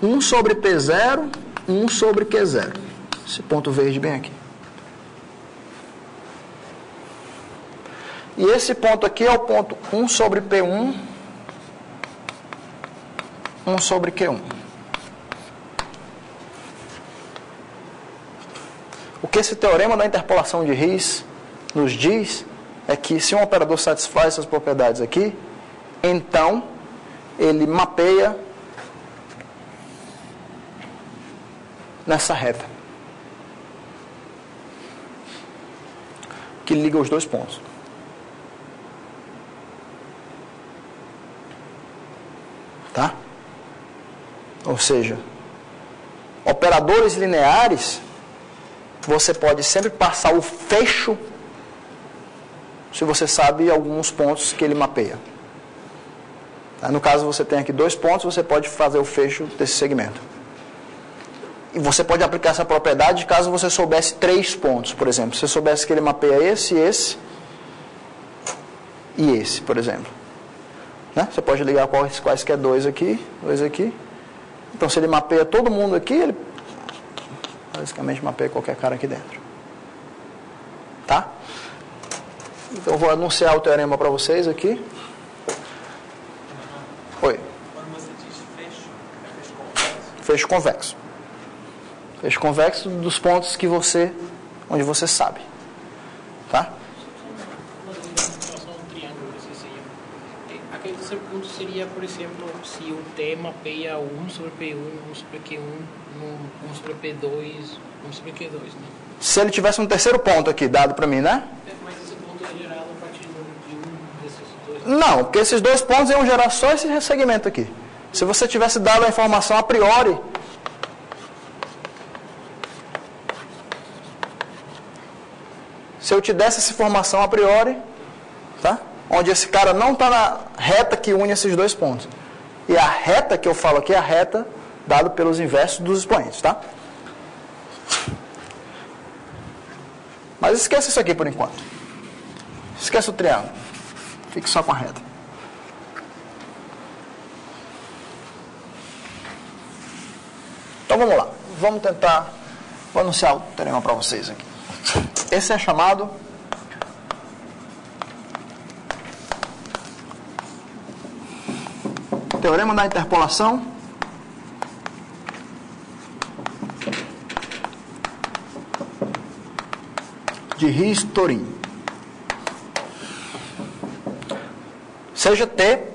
1 sobre P0, 1 sobre Q0. Esse ponto verde bem aqui. E esse ponto aqui é o ponto 1 sobre P1, 1 sobre Q1. O que esse teorema da interpolação de Riesz nos diz é que se um operador satisfaz essas propriedades aqui, então ele mapeia nessa reta que liga os dois pontos. Tá? Ou seja, operadores lineares, você pode sempre passar o fecho se você sabe alguns pontos que ele mapeia. Tá? No caso, você tem aqui dois pontos, você pode fazer o fecho desse segmento. E você pode aplicar essa propriedade caso você soubesse 3 pontos, por exemplo. Se você soubesse que ele mapeia esse e esse, por exemplo. Né? Você pode ligar quaisquer dois aqui. Então, se ele mapeia todo mundo aqui, ele basicamente mapeia qualquer cara aqui dentro. Tá? Então, eu vou anunciar o teorema para vocês aqui. Oi. Quando você diz fecho, é fecho convexo? Fecho convexo. Fecho convexo dos pontos que onde você sabe. Tá? Aquele terceiro ponto seria, por exemplo, se o T mapeia 1 sobre P1, 1 sobre Q1, 1 sobre P2, 1 sobre Q2, né? Se ele tivesse um terceiro ponto aqui dado para mim, né? Mas esse ponto é gerado a partir de um desses dois. Não, porque esses dois pontos iam gerar só esse segmento aqui. Se você tivesse dado a informação a priori, se eu te desse essa informação a priori, tá? Onde esse cara não está na reta que une esses dois pontos. E a reta que eu falo aqui é a reta dada pelos inversos dos expoentes, tá? Mas esquece isso aqui por enquanto. Esquece o triângulo. Fique só com a reta. Então vamos lá. Vamos tentar... Vou anunciar o teorema para vocês aqui. Esse é chamado teorema da interpolação de Riesz-Torin. Seja T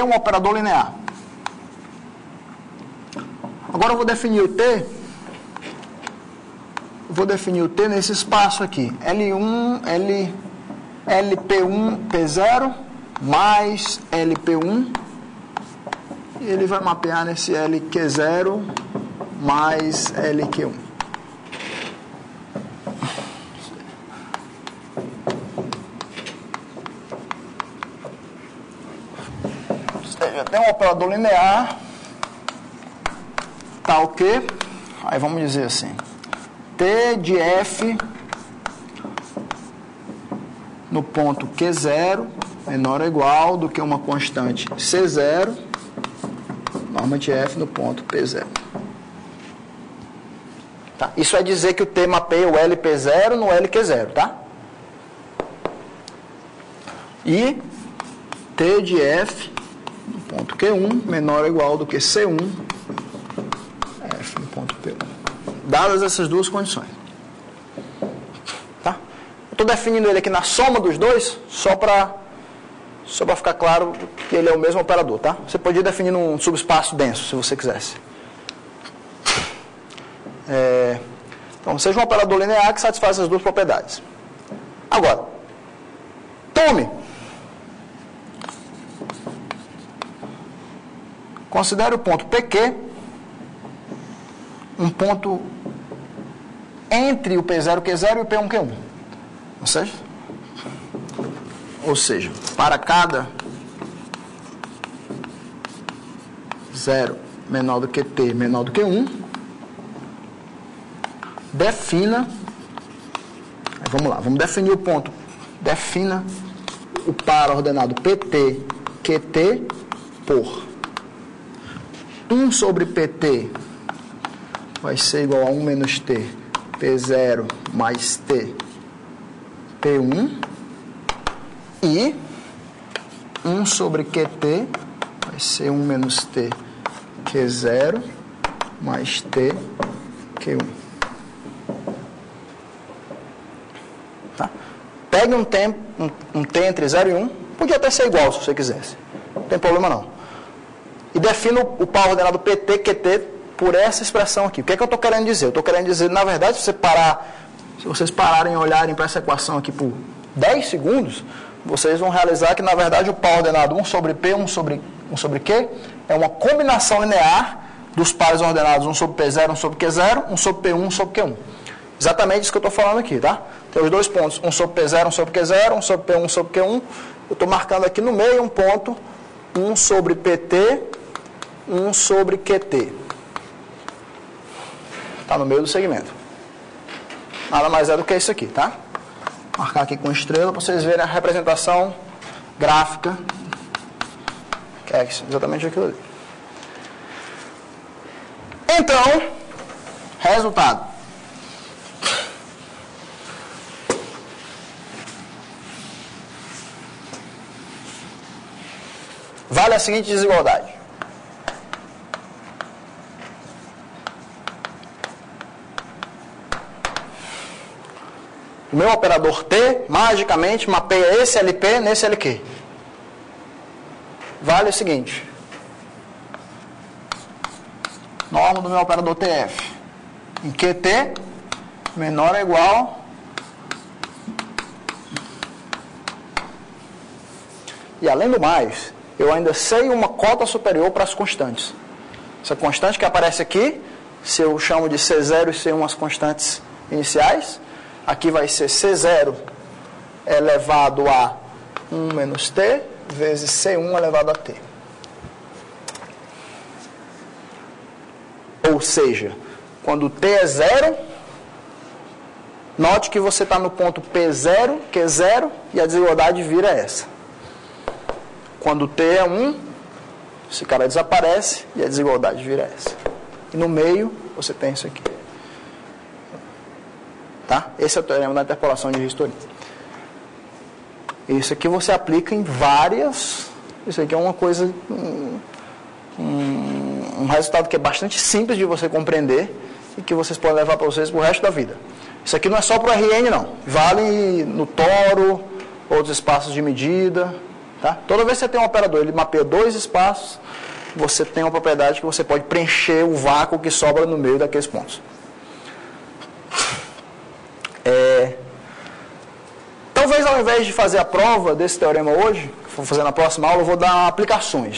um operador linear. Agora eu vou definir o T. Vou definir o T nesse espaço aqui. L1, LP1, P0 mais LP1. E ele vai mapear nesse LQ0 mais LQ1. Ou seja, tem um operador linear tal que, aí vamos dizer assim, T de F no ponto Q0 menor ou igual do que uma constante C0 Normalmente F no ponto P0. Tá? Isso é dizer que o T mapeia o LP0 no LQ0, tá? E T de F no ponto Q1 menor ou igual do que C1 F no ponto P1. Dadas essas duas condições. Tá? Eu estou definindo ele aqui na soma dos dois, só para ficar claro que ele é o mesmo operador, tá? Você podia definir num subespaço denso, se você quisesse. Então, seja um operador linear que satisfaz essas duas propriedades. Agora, tome. Considere o ponto PQ um ponto entre o P0, Q0 e o P1, Q1. Ou seja, para cada 0 menor do que T menor do que 1, defina, vamos lá, vamos definir o ponto, defina o par ordenado PT, QT por 1 sobre PT vai ser igual a 1 menos T, P0 mais T, P1, e 1 sobre QT vai ser 1 menos T, Q0 mais T, Q1. Tá? Pegue um T entre 0 e 1, podia até ser igual se você quisesse, não tem problema não. E defina o par ordenado PT, QT por essa expressão aqui. O que é que eu estou querendo dizer? Eu estou querendo dizer, na verdade, se vocês pararem e olharem para essa equação aqui por 10 segundos, vocês vão realizar que, na verdade, o par ordenado 1 sobre P, 1 sobre Q, é uma combinação linear dos pares ordenados 1 sobre P0, 1 sobre Q0, 1 sobre P1, 1 sobre Q1. Exatamente isso que eu estou falando aqui, tá? Tem os dois pontos, 1 sobre P0, 1 sobre Q0, 1 sobre P1, 1 sobre Q1. Eu estou marcando aqui no meio um ponto, 1 sobre PT, 1 sobre QT. Está no meio do segmento. Nada mais é do que isso aqui, tá? Vou marcar aqui com estrela para vocês verem a representação gráfica, que é exatamente aquilo ali. Então, resultado. Vale a seguinte desigualdade. O meu operador T, magicamente, mapeia esse LP nesse LQ. Vale o seguinte. Norma do meu operador TF. Em QT, menor ou igual. E além do mais, eu ainda sei uma cota superior para as constantes. Essa constante que aparece aqui, se eu chamo de C0 e C1 as constantes iniciais, aqui vai ser C0 elevado a 1 menos T, vezes C1 elevado a T. Ou seja, quando T é 0, note que você está no ponto P0, Q0, e a desigualdade vira essa. Quando T é 1, esse cara desaparece e a desigualdade vira essa. E no meio, você tem isso aqui. Tá? Esse é o teorema da interpolação de Risto-Lins. Isso aqui você aplica em várias... Isso aqui é uma coisa... Um resultado que é bastante simples de você compreender e que vocês podem levar para vocês pro resto da vida. Isso aqui não é só para o RN, não. Vale no toro, outros espaços de medida. Tá? Toda vez que você tem um operador, ele mapeia dois espaços, você tem uma propriedade que você pode preencher o vácuo que sobra no meio daqueles pontos. Talvez ao invés de fazer a prova desse teorema hoje, que vou fazer na próxima aula, eu vou dar aplicações.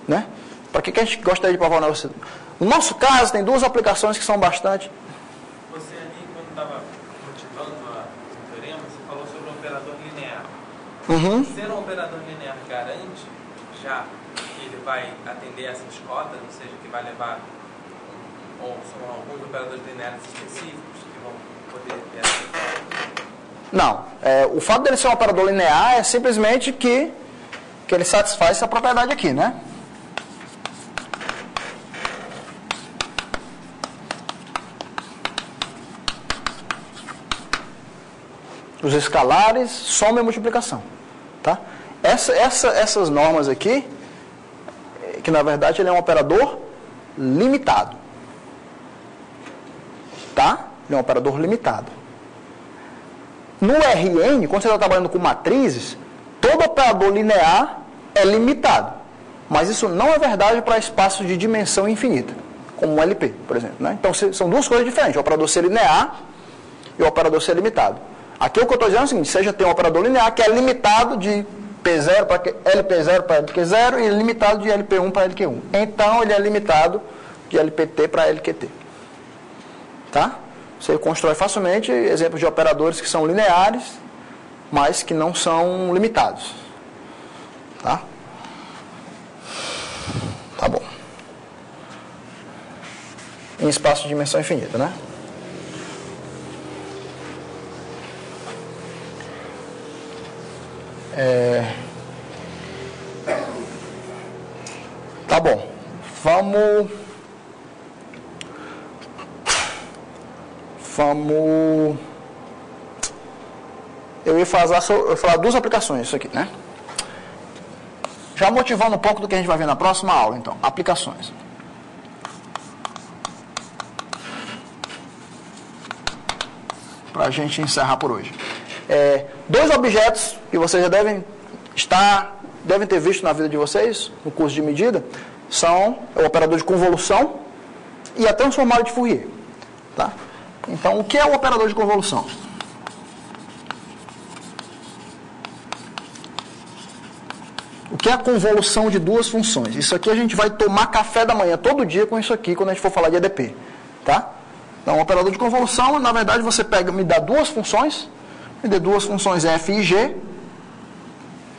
Né? Para que a gente gostaria de provar o negócio? No nosso caso, tem duas aplicações que são bastante... Você ali, quando estava motivando o teorema, você falou sobre um operador linear. Uhum. Ser um operador linear garante já que ele vai atender essas cotas, ou seja, que vai levar, ou são alguns operadores lineares específicos que vão poder ter essa cota? Não. O fato dele ser um operador linear é simplesmente que ele satisfaz essa propriedade aqui, né? os escalares, soma e multiplicação. Tá? Essas normas aqui, que na verdade ele é um operador limitado. Tá? Ele é um operador limitado. No Rn, quando você está trabalhando com matrizes, todo operador linear é limitado. Mas isso não é verdade para espaços de dimensão infinita, como um LP, por exemplo. Né? Então, são duas coisas diferentes. O operador ser linear e o operador ser limitado. Aqui o que eu estou dizendo é o seguinte, seja tem um operador linear que é limitado de P0 para LP0 para LQ0 e limitado de LP1 para LQ1. Então, ele é limitado de LPT para LQT. Tá? Você constrói facilmente exemplos de operadores que são lineares, mas que não são limitados. Tá? Tá bom. Em espaço de dimensão infinita, né? Tá bom. Vamos eu ia falar duas aplicações isso aqui, né? Já motivando um pouco do que a gente vai ver na próxima aula, então, aplicações. Para a gente encerrar por hoje. Dois objetos que vocês já devem ter visto na vida de vocês, no curso de medida, são o operador de convolução e a transformada de Fourier. Tá? Então, o que é o operador de convolução? O que é a convolução de duas funções? Isso aqui a gente vai tomar café da manhã todo dia com isso aqui, quando a gente for falar de EDP. Tá? Então, o operador de convolução, na verdade, você me dá duas funções, me dê duas funções f e g,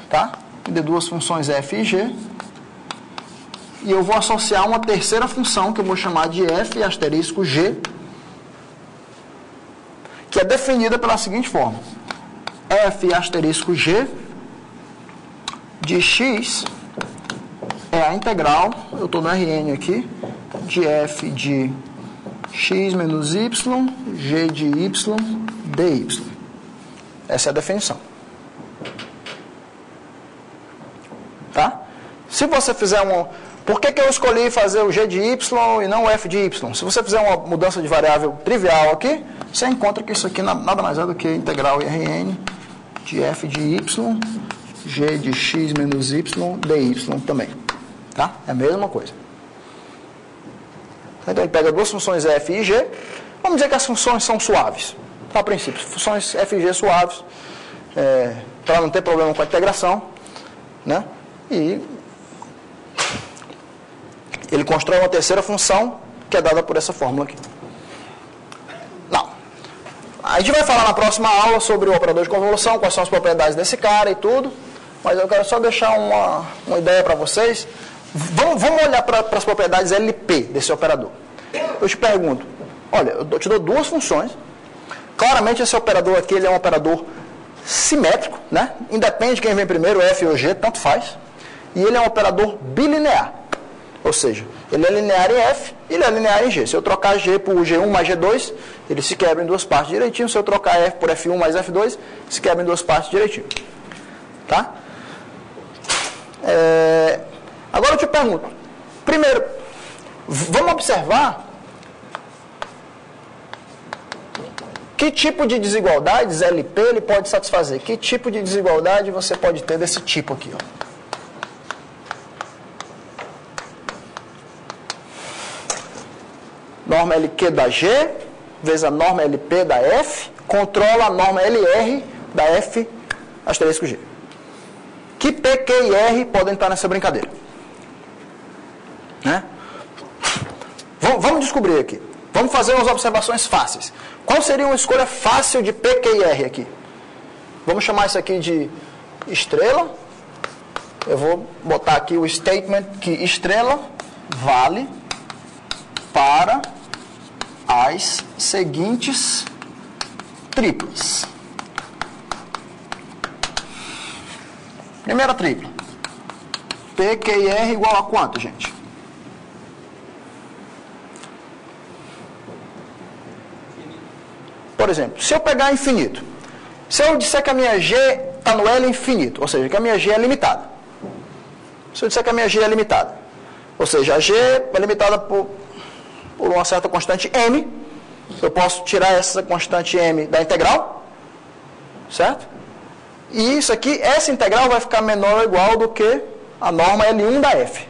tá? Me dê duas funções f e g, e eu vou associar uma terceira função, que eu vou chamar de f asterisco g, que é definida pela seguinte forma. F asterisco g de x é a integral, eu estou no Rn aqui, de f de x menos y, g de y, dy. Essa é a definição. Tá? Se você fizer Por que eu escolhi fazer o g de y e não o f de y? Se você fizer uma mudança de variável trivial aqui, você encontra que isso aqui nada mais é do que a integral Rn de f de y, g de x menos y, dy também. Tá? É a mesma coisa. Então ele pega duas funções f e g. Vamos dizer que as funções são suaves. Tá, a princípio, funções f e g suaves, para não ter problema com a integração. Né? E ele constrói uma terceira função que é dada por essa fórmula aqui. Não. A gente vai falar na próxima aula sobre o operador de convolução, quais são as propriedades desse cara e tudo. Mas eu quero só deixar uma ideia para vocês. Vamos olhar para as propriedades LP desse operador. Eu te pergunto, olha, eu te dou duas funções. Claramente esse operador aqui ele é um operador simétrico, né? Independe de quem vem primeiro, F ou G, tanto faz. E ele é um operador bilinear. Ou seja, ele é linear em F e ele é linear em G. Se eu trocar G por G1 mais G2, ele se quebra em duas partes direitinho. Se eu trocar F por F1 mais F2, se quebra em duas partes direitinho. Tá? Agora eu te pergunto. Primeiro, vamos observar que tipo de desigualdades LP ele pode satisfazer. Que tipo de desigualdade você pode ter desse tipo aqui, ó. Norma LQ da G, vezes a norma LP da F, controla a norma LR da F asterisco G. Que P, Q e R podem estar nessa brincadeira? Né? Vamos descobrir aqui. Vamos fazer umas observações fáceis. Qual seria uma escolha fácil de P, Q e R aqui? Vamos chamar isso aqui de estrela. Eu vou botar aqui o statement que estrela vale para as seguintes triplas. Primeira tripla. P, Q e R igual a quanto, gente? Por exemplo, se eu pegar infinito, Se eu disser que a minha G está no L infinito, ou seja, que a minha G é limitada. Se eu disser que a minha G é limitada, ou seja, a G é limitada por uma certa constante M, eu posso tirar essa constante M da integral, certo? E isso aqui, essa integral vai ficar menor ou igual do que a norma L1 da F.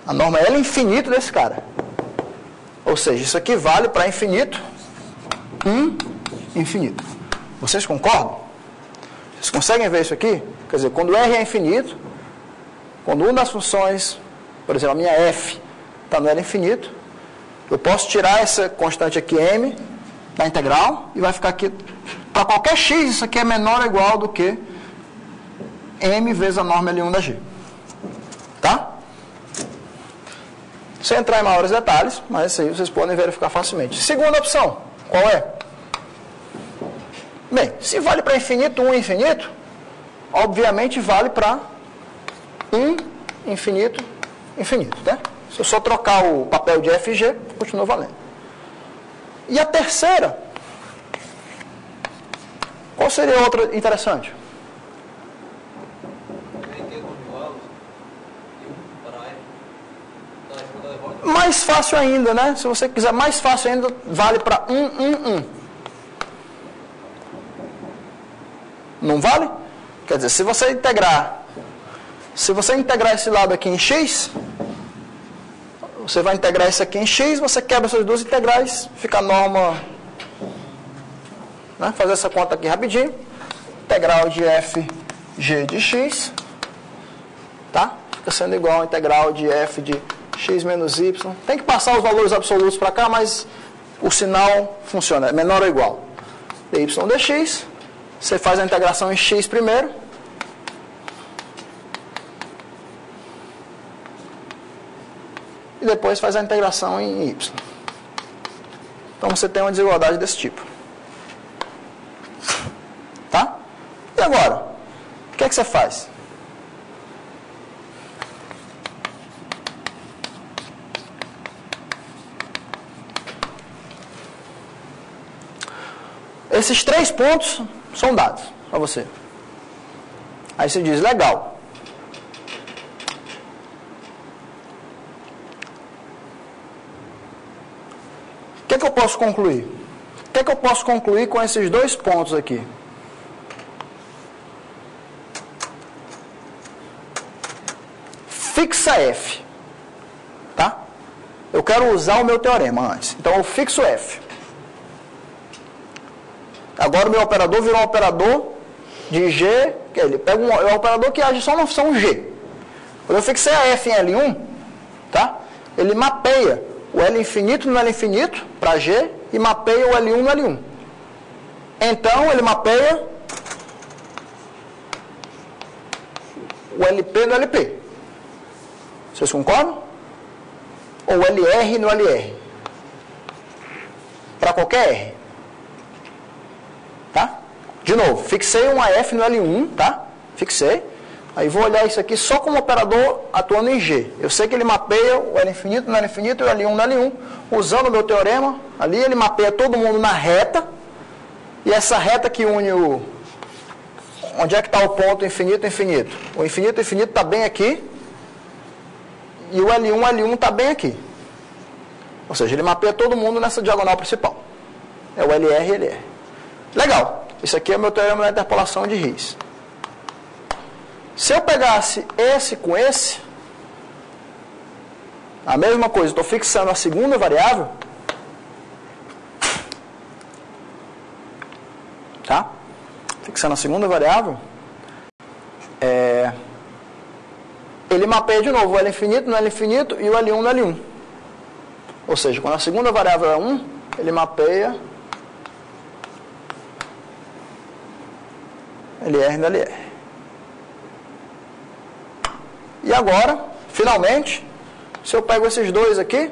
A norma L infinito desse cara. Ou seja, isso aqui vale para infinito, infinito. Vocês concordam? Vocês conseguem ver isso aqui? Quer dizer, quando R é infinito, quando uma das funções, por exemplo, a minha F está no L infinito, eu posso tirar essa constante aqui M da integral e vai ficar aqui, para qualquer x, isso aqui é menor ou igual do que M vezes a norma L1 da G. Tá? Sem entrar em maiores detalhes, mas isso aí vocês podem verificar facilmente. Segunda opção, qual é? Bem, se vale para infinito, infinito, obviamente vale para infinito, infinito, né? Se eu só trocar o papel de F e G, continua valendo. E a terceira, qual seria outra interessante? Mais fácil ainda, né? Se você quiser mais fácil ainda, vale para 1. Não vale? Quer dizer, se você integrar esse lado aqui em x, você vai integrar isso aqui em x, você quebra essas duas integrais, fica a norma, né? Fazer essa conta aqui rapidinho. Integral de f g de x, tá? Fica sendo igual a integral de f de x menos y. Tem que passar os valores absolutos para cá, mas o sinal funciona, é menor ou igual. dy dx, você faz a integração em x primeiro. E depois faz a integração em y. Então você tem uma desigualdade desse tipo. Tá? E agora? O que é que você faz? Esses 3 pontos são dados para você. Aí você diz, legal. O que é que eu posso concluir? O que é que eu posso concluir com esses 2 pontos aqui? Fixa F. Tá? Eu quero usar o meu teorema antes. Então eu fixo F. Agora o meu operador virou um operador de G, que ele pega um operador que age só na função G. Quando eu fixei a F em L1, tá? Ele mapeia o L infinito no L infinito para G e mapeia o L1 no L1. Então ele mapeia o LP no LP. Vocês concordam? Ou LR no LR. Para qualquer R. Tá? De novo, fixei uma F no L1, tá? Fixei. Aí vou olhar isso aqui só como operador atuando em G. Eu sei que ele mapeia o L infinito no L infinito e o L1 no L1. Usando o meu teorema, ali ele mapeia todo mundo na reta. E essa reta que une o... Onde é que está o ponto infinito, infinito? O infinito, infinito está bem aqui. E o L1, L1 está bem aqui. Ou seja, ele mapeia todo mundo nessa diagonal principal. É o LR e LR. Legal. Isso aqui é o meu teorema da interpolação de Riesz. Se eu pegasse esse com esse, a mesma coisa, estou fixando a segunda variável, tá? Fixando a segunda variável, ele mapeia de novo o L infinito no L infinito e o L1 no L1. Ou seja, quando a segunda variável é 1, ele mapeia LR no LR. E agora, finalmente, se eu pego esses dois aqui,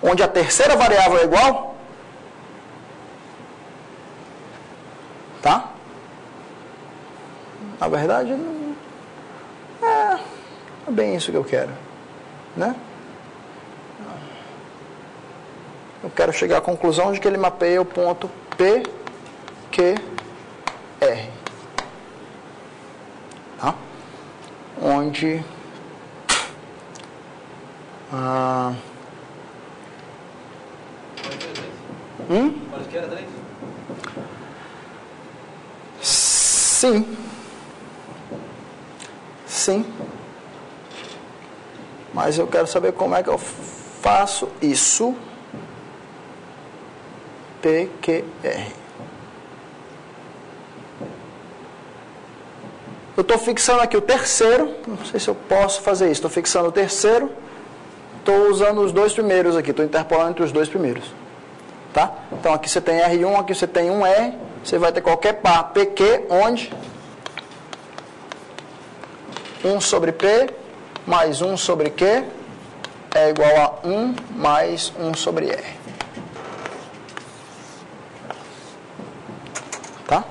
onde a terceira variável é igual, tá? Na verdade, não é bem isso que eu quero, né? eu quero chegar à conclusão de que ele mapeia o ponto P, Q, R. Tá? Onde Pode que era 3? Sim. Sim. Mas eu quero saber como é que eu faço isso. PQR. Eu estou fixando aqui o terceiro. Não sei se eu posso fazer isso. Estou fixando o terceiro. Estou usando os dois primeiros aqui. Estou interpolando entre os dois primeiros. Tá? Então aqui você tem R1, aqui você tem um R. Você vai ter qualquer par PQ, onde 1 sobre P mais 1 sobre Q é igual a 1 mais 1 sobre R. Tá?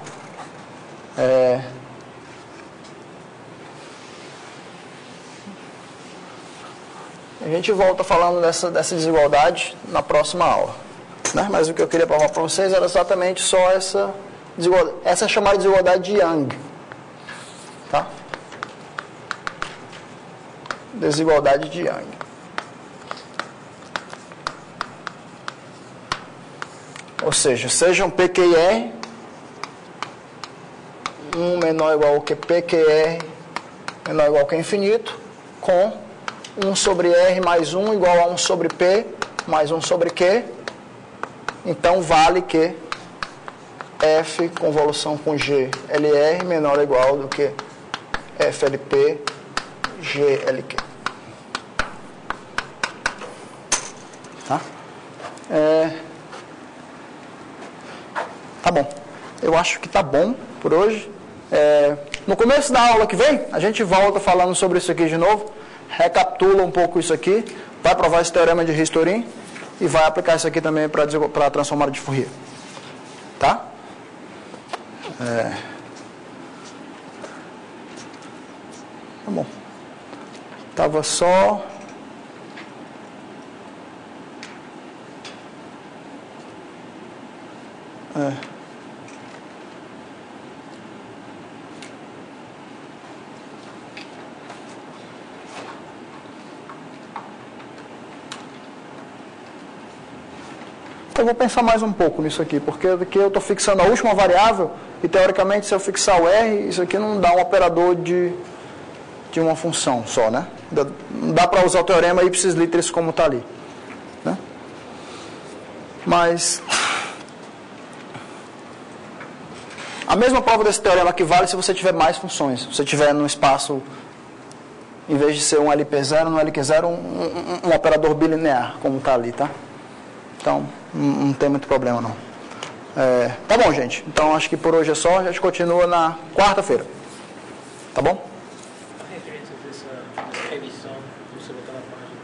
A gente volta falando dessa desigualdade na próxima aula. Né? Mas o que eu queria provar para vocês era exatamente só essa desigualdade. Essa é chamada desigualdade de Young. Tá? Desigualdade de Young. Ou seja, sejam P, Q e R, 1 menor ou igual que P, Q, R menor ou igual que infinito, com 1 sobre R mais 1 igual a 1 sobre P mais 1 sobre Q. Então, vale que F convolução com G, LR menor ou igual do que FLP, GLQ. Tá? Tá bom. Eu acho que tá bom por hoje. No começo da aula que vem, a gente volta falando sobre isso aqui de novo. Recapitula um pouco isso aqui. Vai provar esse teorema de Ristorin. E vai aplicar isso aqui também para a transformada de Fourier. Tá? Tá bom. Tava só... Eu vou pensar mais um pouco nisso aqui, porque aqui eu estou fixando a última variável e, teoricamente, se eu fixar o R, isso aqui não dá um operador de uma função só, né? Não dá para usar o teorema ipsis literis como está ali. Né? Mas... a mesma prova desse teorema aqui vale se você tiver mais funções. Se você tiver num espaço, em vez de ser um LP0, no LQ0, um operador bilinear, como está ali, tá? Então, não tem muito problema, não. Tá bom, gente. Então, acho que por hoje é só. A gente continua na quarta-feira. Tá bom? A referência dessa revisão, você botar na página.